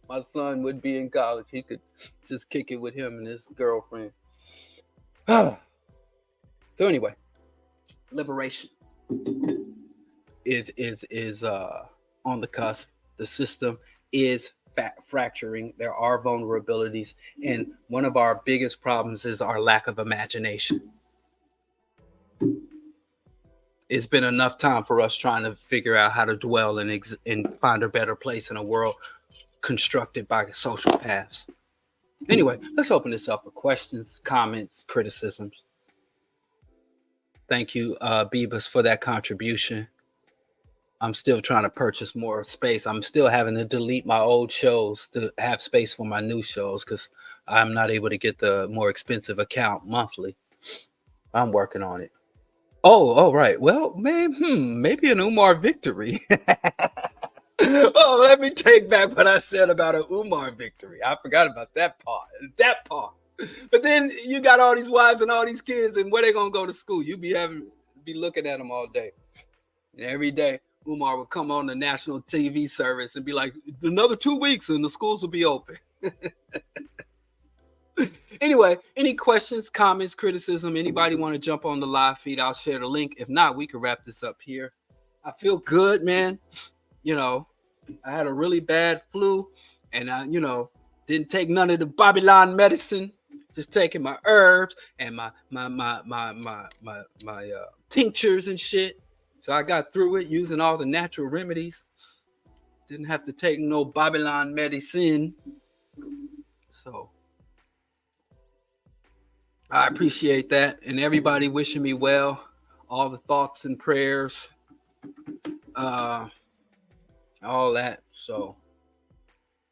My son would be in college. He could just kick it with him and his girlfriend. So anyway, liberation is on the cusp. The system is fracturing. There are vulnerabilities, and one of our biggest problems is our lack of imagination. It's been enough time for us trying to figure out how to dwell and find a better place in a world constructed by sociopaths. Anyway, let's open this up for questions, comments, criticisms. Thank you, Beavis, for that contribution. I'm still trying to purchase more space. I'm still having to delete my old shows to have space for my new shows because I'm not able to get the more expensive account monthly. I'm working on it. Oh, right. Well, maybe an Umar victory. Oh, let me take back what I said about an Umar victory. I forgot about that part. But then you got all these wives and all these kids, and where they gonna go to school? You be looking at them all day. And every day, Umar would come on the national TV service and be like, another 2 weeks and the schools will be open. Anyway, any questions, comments, criticism, anybody want to jump on the live feed? I'll share the link. If not, we can wrap this up here. I feel good, man. I had a really bad flu, and I, didn't take none of the Babylon medicine. Just taking my herbs and my tinctures and shit. So I got through it using all the natural remedies. Didn't have to take no Babylon medicine. So I appreciate that. And everybody wishing me well. All the thoughts and prayers. All that. So,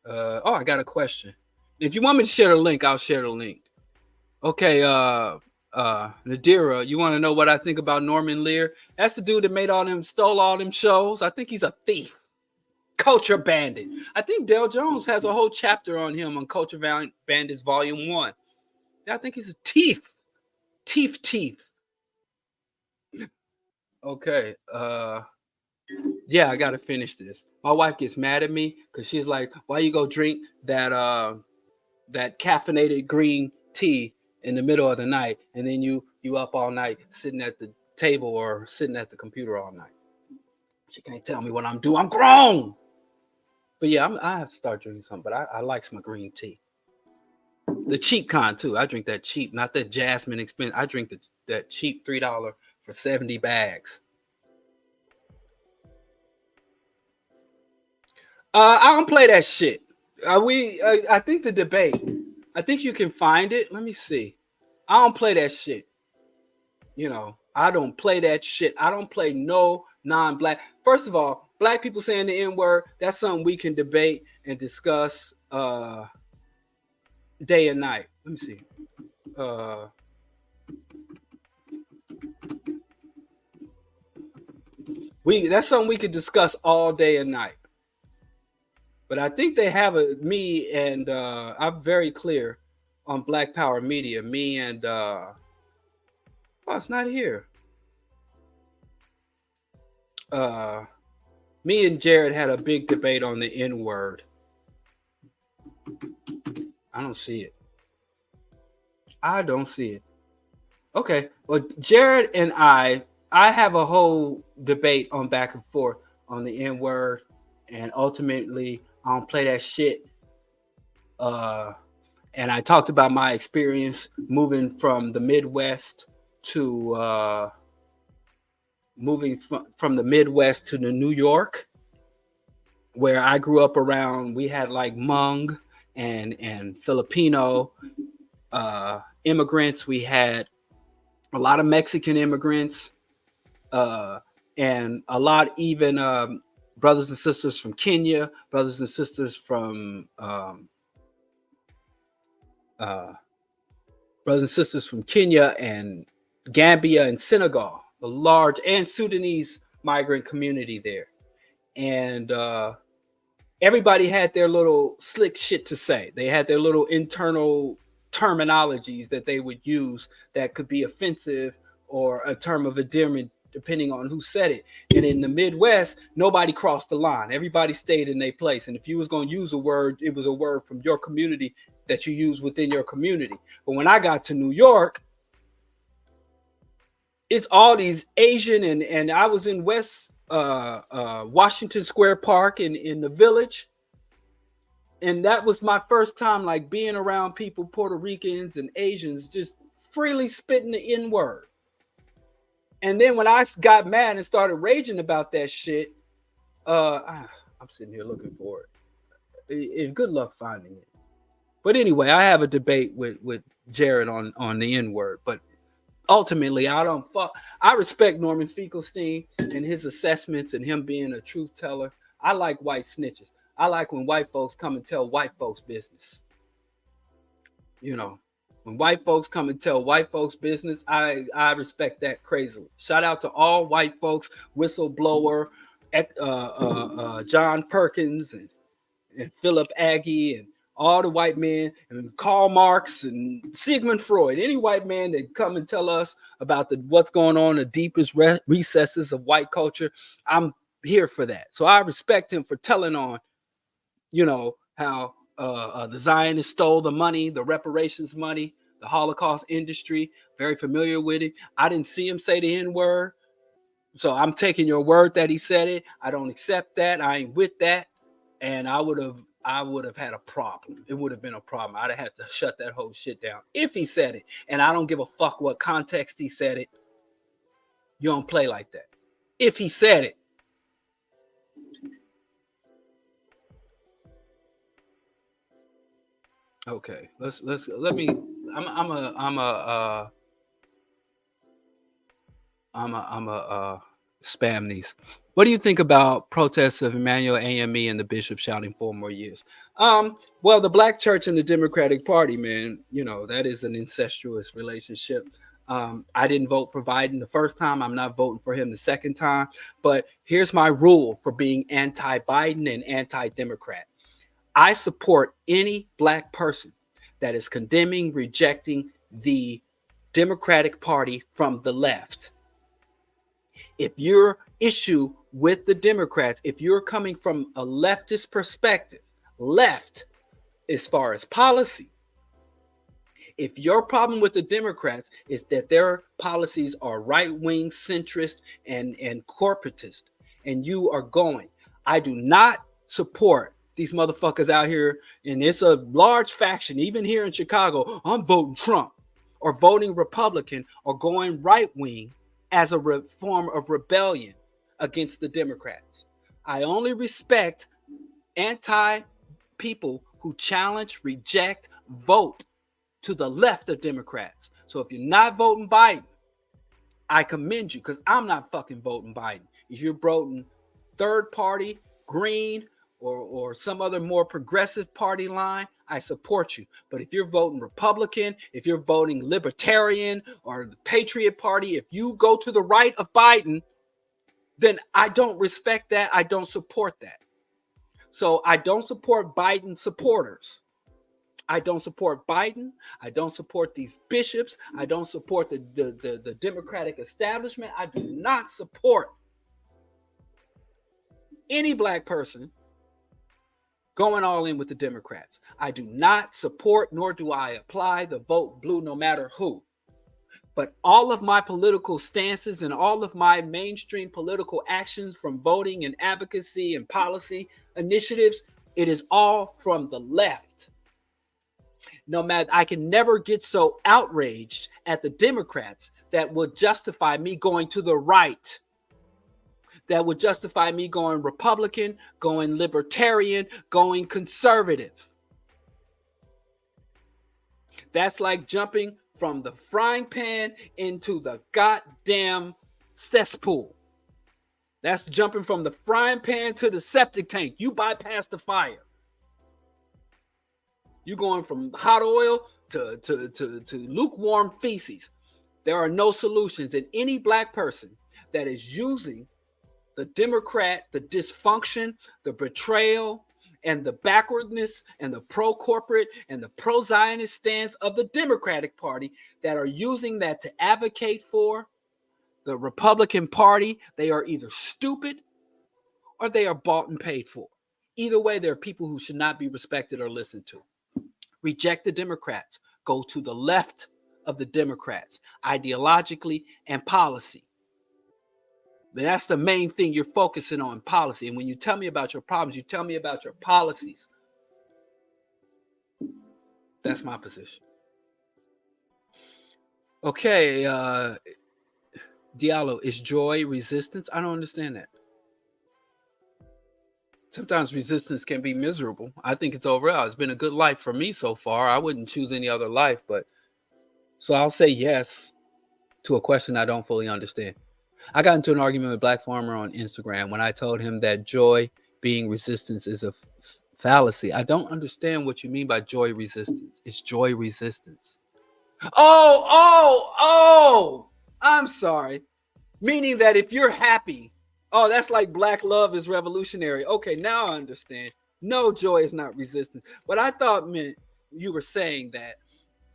I got a question. If you want me to share the link, I'll share the link. Okay, Nadira, you want to know what I think about Norman Lear? That's the dude that stole all them shows. I think he's a thief. Culture Bandit. I think Dale Jones has a whole chapter on him on Culture Bandits Volume 1. I think he's a thief. Thief. Okay, yeah, I gotta finish this. My wife gets mad at me because she's like, why you go drink that caffeinated green tea in the middle of the night, and then you up all night sitting at the table or sitting at the computer all night. She can't tell me what I'm doing. I'm grown. But yeah, I have to start drinking something. But I like some green tea. The cheap kind too. I drink that cheap, not that Jasmine expensive. I drink that cheap $3 for 70 bags. I don't play that shit. I think the debate. I think you can find it. Let me see. I don't play that shit. I don't play that shit. I don't play no non-black. First of all, black people saying the N-word, that's something we can debate and discuss day and night. Let me see. That's something we could discuss all day and night. But I think they have me and I'm very clear on Black Power Media. Me and it's not here. Me and Jared had a big debate on the N word. I don't see it. I don't see it. Okay. Well, Jared and I have a whole debate on back and forth on the N word, and ultimately, I don't play that shit. And I talked about my experience moving from the Midwest to from the Midwest to the New York, where I grew up around. We had like Hmong and Filipino immigrants. We had a lot of Mexican immigrants, uh, and a lot even brothers and sisters from Kenya, brothers and sisters from uh, brothers and sisters from Kenya and Gambia and Senegal, a large and Sudanese migrant community there, and everybody had their little slick shit to say. They had their little internal terminologies that they would use that could be offensive or a term of endearment depending on who said it. And in the Midwest, nobody crossed the line. Everybody stayed in their place. And if you was going to use a word, it was a word from your community that you use within your community. But when I got to New York, it's all these Asian and I was in West Washington Square Park in the Village, and that was my first time like being around people, Puerto Ricans and Asians, just freely spitting the N word. And then when I got mad and started raging about that shit, I'm sitting here looking for it. And good luck finding it. But anyway, I have a debate with Jared on the N word, but ultimately, I respect Norman Finkelstein and his assessments and him being a truth teller. I like white snitches. I like when white folks come and tell white folks business. You know, when white folks come and tell white folks business, I respect that crazily. Shout out to all white folks, whistleblower, John Perkins and Philip Aggie and all the white men and Karl Marx and Sigmund Freud, any white man that come and tell us about what's going on in the deepest recesses of white culture, I'm here for that. So I respect him for telling on, how the Zionists stole the money, the reparations money, the Holocaust industry. Very familiar with it. I didn't see him say the N word, so I'm taking your word that he said it. I don't accept that. I ain't with that, and I would have had a problem. It would have been a problem. I'd have had to shut that whole shit down if he said it. And I don't give a fuck what context he said it. You don't play like that. If he said it. Okay, let me. I'm a spam these. What do you think about protests of Emmanuel AME and the bishop shouting 4 more years? Well, the Black Church and the Democratic Party, man, that is an incestuous relationship. I didn't vote for Biden the first time. I'm not voting for him the second time. But here's my rule for being anti-Biden and anti-Democrat. I support any Black person that is condemning, rejecting the Democratic Party from the left. If your issue with the Democrats, if you're coming from a leftist perspective, left as far as policy, if your problem with the Democrats is that their policies are right-wing, centrist, and corporatist, and you are going, I do not support these motherfuckers out here, and it's a large faction, even here in Chicago, I'm voting Trump, or voting Republican, or going right-wing as a form of rebellion against the Democrats. I only respect anti-people who challenge, reject, vote to the left of Democrats. So if you're not voting Biden, I commend you, because I'm not fucking voting Biden. If you're voting third party, green, or some other more progressive party line, I support you. But if you're voting Republican, if you're voting Libertarian or the Patriot Party, if you go to the right of Biden, then I don't respect that. I don't support that. So I don't support Biden supporters. I don't support Biden. I don't support these bishops. I don't support the Democratic establishment. I do not support any black person going all in with the Democrats. I do not support nor do I apply the vote blue no matter who. But all of my political stances and all of my mainstream political actions, from voting and advocacy and policy initiatives, it is all from the left. No matter, I can never get so outraged at the Democrats that would justify me going to the right, that would justify me going Republican, going libertarian, going conservative. That's like jumping from the frying pan into the goddamn cesspool. That's jumping from the frying pan to the septic tank. You bypass the fire. You're going from hot oil to lukewarm feces. There are no solutions. And any black person that is using the Democrat, the dysfunction, the betrayal, and the backwardness and the pro-corporate and the pro-Zionist stance of the Democratic Party, that are using that to advocate for the Republican Party, they are either stupid or they are bought and paid for. Either way, there are people who should not be respected or listened to. Reject the Democrats. Go to the left of the Democrats, ideologically and policy. That's the main thing you're focusing on, policy. And when you tell me about your problems, you tell me about your policies. That's my position. Okay, Diallo, is joy resistance? I don't understand that. Sometimes resistance can be miserable. I think it's overall. It's been a good life for me so far. I wouldn't choose any other life, but so I'll say yes to a question I don't fully understand. I got into an argument with Black Farmer on Instagram when I told him that joy being resistance is a fallacy. I don't understand what you mean by joy resistance. It's joy resistance. Oh, I'm sorry. Meaning that if you're happy, oh, that's like black love is revolutionary. Okay, now I understand. No, joy is not resistance. But I thought meant you were saying that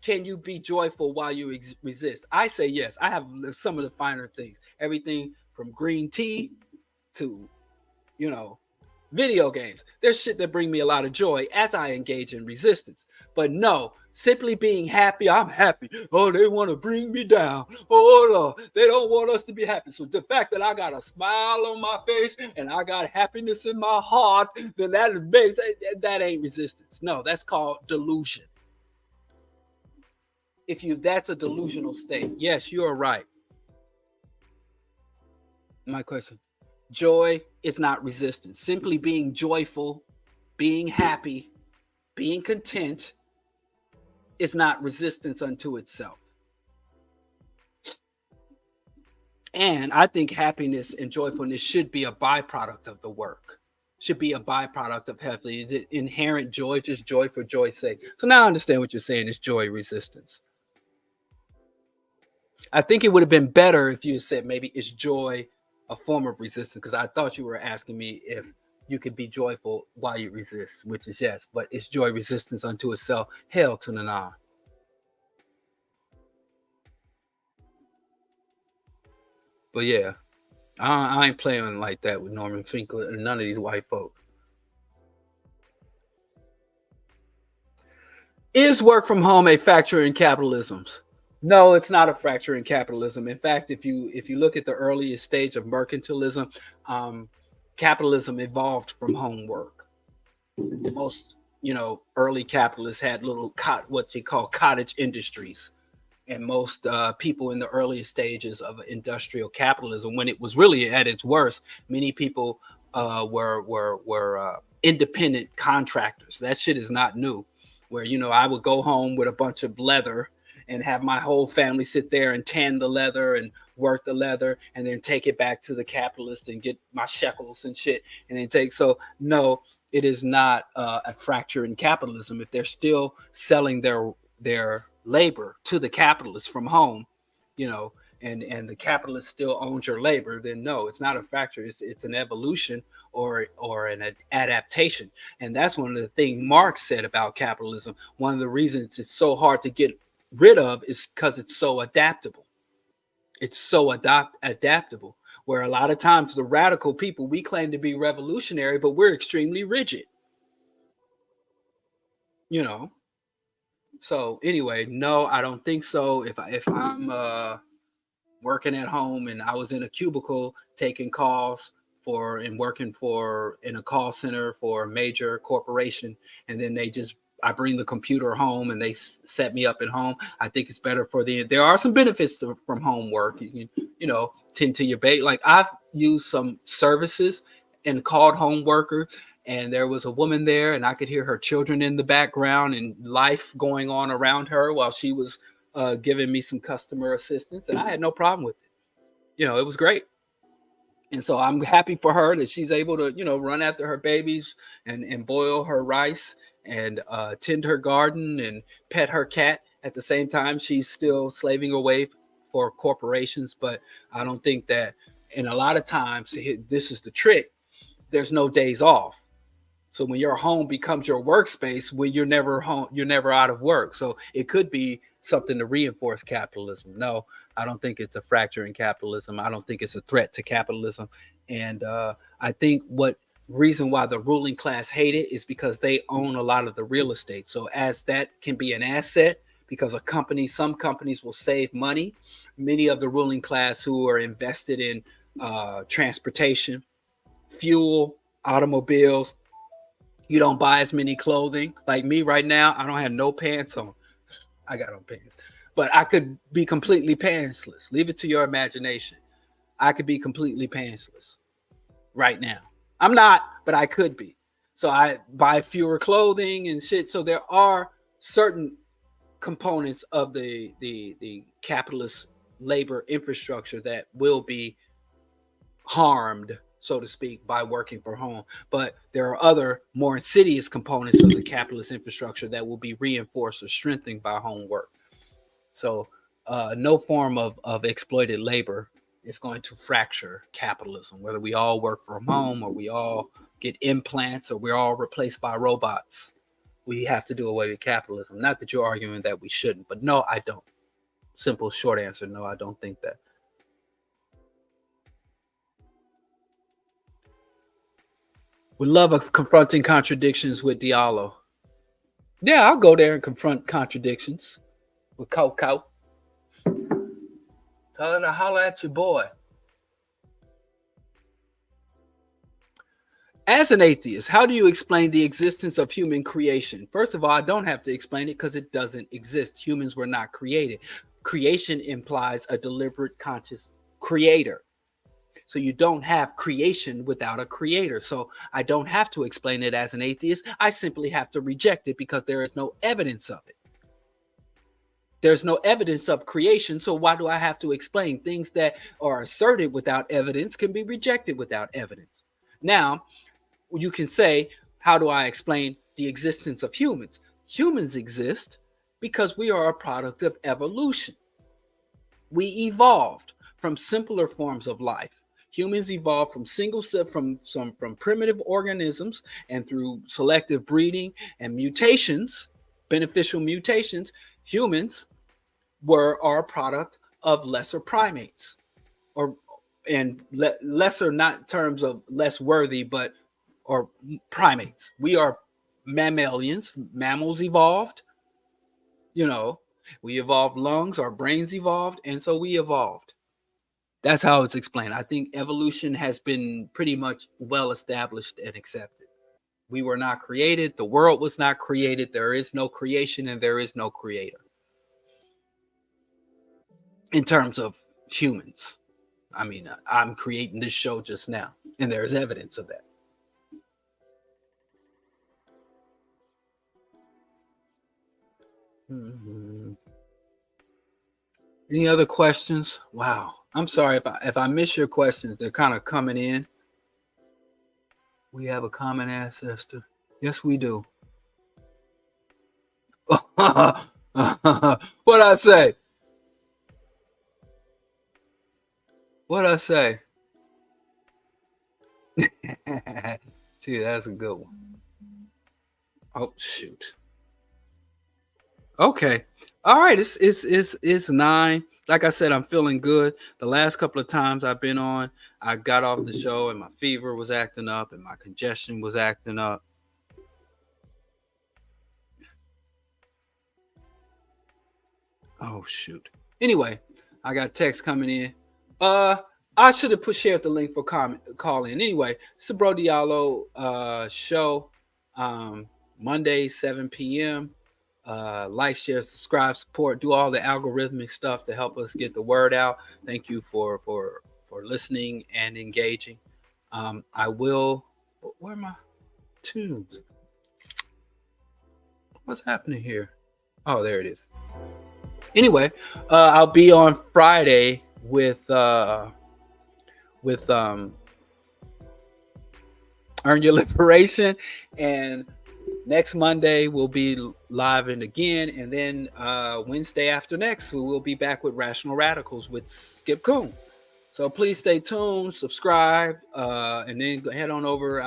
can you be joyful while you resist? I say yes. I have some of the finer things. Everything from green tea to, video games. There's shit that bring me a lot of joy as I engage in resistance. But no, simply being happy, I'm happy. Oh, they want to bring me down. Oh, no, they don't want us to be happy. So the fact that I got a smile on my face and I got happiness in my heart, then that ain't resistance. No, that's called delusion. That's a delusional state. Yes, you're right. My question. Joy is not resistance. Simply being joyful, being happy, being content is not resistance unto itself. And I think happiness and joyfulness should be a byproduct of the work. Should be a byproduct of healthy. Is it inherent joy, just joy for joy's sake? So now I understand what you're saying is joy resistance. I think it would have been better if you said maybe is joy a form of resistance, because I thought you were asking me if you could be joyful while you resist, which is yes, but it's joy resistance unto itself. Hell to the nah. But yeah, I ain't playing like that with Norman Finkel and none of these white folk. Is work from home a factor in capitalism? No, it's not a fracture in capitalism. In fact, if you look at the earliest stage of mercantilism, capitalism evolved from home work. Most early capitalists had little what they call cottage industries, and most people in the earliest stages of industrial capitalism, when it was really at its worst, many people were independent contractors. That shit is not new. Where I would go home with a bunch of leather and have my whole family sit there and tan the leather and work the leather and then take it back to the capitalist and get my shekels and shit and then take. So no, it is not a fracture in capitalism. If they're still selling their labor to the capitalists from home, and the capitalist still owns your labor, then no, it's not a fracture. It's an evolution or an adaptation. And that's one of the things Marx said about capitalism. One of the reasons it's so hard to get rid of is because it's so adaptable. It's so adaptable. where a lot of times the radical people, we claim to be revolutionary, but we're extremely rigid, you know. So anyway, no, I don't think so. If I'm working at home and I was in a cubicle taking calls for and working for in a call center for a major corporation, and then I bring the computer home and they set me up at home. I think it's better for there are some benefits from home work. Tend to your bait. Like I've used some services and called home workers, and there was a woman there and I could hear her children in the background and life going on around her while she was giving me some customer assistance, and I had no problem with it. It was great. And so I'm happy for her that she's able to, run after her babies and boil her rice and tend her garden and pet her cat. At the same time, she's still slaving away for corporations. But I don't think that, and a lot of times, this is the trick, there's no days off. So when your home becomes your workspace, when you're never home, you're never out of work. So it could be something to reinforce capitalism. No, I don't think it's a fracture in capitalism. I don't think it's a threat to capitalism. And I think what reason why the ruling class hate it is because they own a lot of the real estate. So as that can be an asset, because some companies will save money. Many of the ruling class who are invested in transportation, fuel, automobiles, you don't buy as many clothing. Like me right now, I don't have no pants on. I got on pants. But I could be completely pantsless. Leave it to your imagination. I could be completely pantsless right now. I'm not, but I could be. So I buy fewer clothing and shit. So there are certain components of the capitalist labor infrastructure that will be harmed, so to speak, by working from home. But there are other more insidious components of the capitalist infrastructure that will be reinforced or strengthened by home work. So no form of exploited labor is going to fracture capitalism, whether we all work from home or we all get implants or we're all replaced by robots. We have to do away with capitalism. Not that you're arguing that we shouldn't, but no, I don't. Simple, short answer, no, I don't think that. We love confronting contradictions with Diallo. Yeah, I'll go there and confront contradictions with Coco. Tell her to holler at your boy. As an atheist, how do you explain the existence of human creation? First of all, I don't have to explain it because it doesn't exist. Humans were not created. Creation implies a deliberate, conscious creator. So you don't have creation without a creator. So I don't have to explain it as an atheist. I simply have to reject it because there is no evidence of it. There's no evidence of creation. So why do I have to explain? Things that are asserted without evidence can be rejected without evidence. Now, you can say, how do I explain the existence of humans? Humans exist because we are a product of evolution. We evolved from simpler forms of life. Humans evolved from from primitive organisms, and through selective breeding and mutations, beneficial mutations, humans are a product of lesser primates, lesser not in terms of less worthy, but or primates. We are mammalians. Mammals evolved. We evolved lungs. Our brains evolved, and so we evolved. That's how it's explained. I think evolution has been pretty much well established and accepted. We were not created. The world was not created. There is no creation and there is no creator in terms of humans. I mean, I'm creating this show just now, and there's evidence of that. Mm-hmm. Any other questions? Wow. I'm sorry if I miss your questions. They're kind of coming in. We have a common ancestor. Yes, we do. What I say? What I say? Dude, that's a good one. Oh shoot. Okay. All right. It's 9. like I said, I'm feeling good. The last couple of times I've been on, I got off the show and my fever was acting up and my congestion was acting up. Oh shoot. Anyway, I got text coming in. I should have shared the link for call in. Anyway, it's a BroDiallo show. Monday, 7 p.m. Like, share, subscribe, support, do all the algorithmic stuff to help us get the word out. Thank you for listening and engaging. I will. Where are my tunes? What's happening here? Oh, there it is. Anyway, I'll be on Friday with Earn Your Liberation, and next Monday we'll be live and again, and then Wednesday after next we will be back with Rational Radicals with Skip Coon. So please stay tuned, subscribe, and then head on over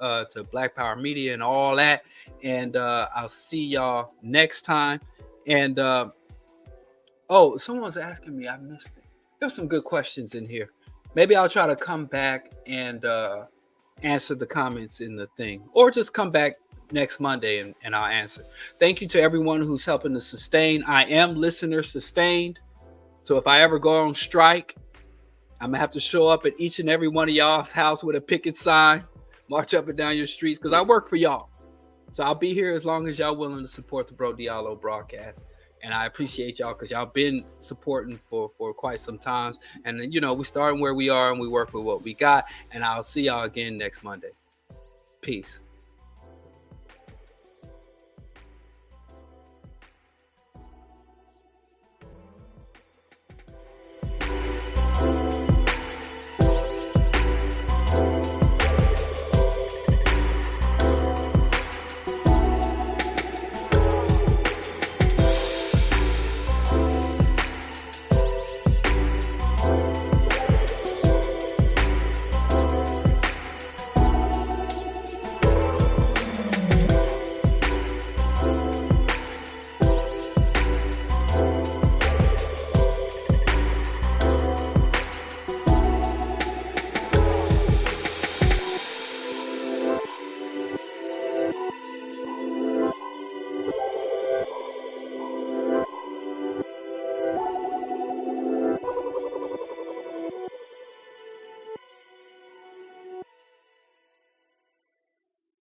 to Black Power Media and all that, and I'll see y'all next time. And oh, someone's asking me, I missed it. There's some good questions in here. Maybe I'll try to come back and answer the comments in the thing, or just come back next Monday and I'll answer. Thank you to everyone who's helping to sustain. I am listener sustained. So if I ever go on strike, I'm gonna have to show up at each and every one of y'all's house with a picket sign, march up and down your streets, because I work for y'all. So I'll be here as long as y'all willing to support the BroDiallo broadcast. And I appreciate y'all because y'all been supporting for quite some times. And then, we starting where we are and we work with what we got. And I'll see y'all again next Monday. Peace.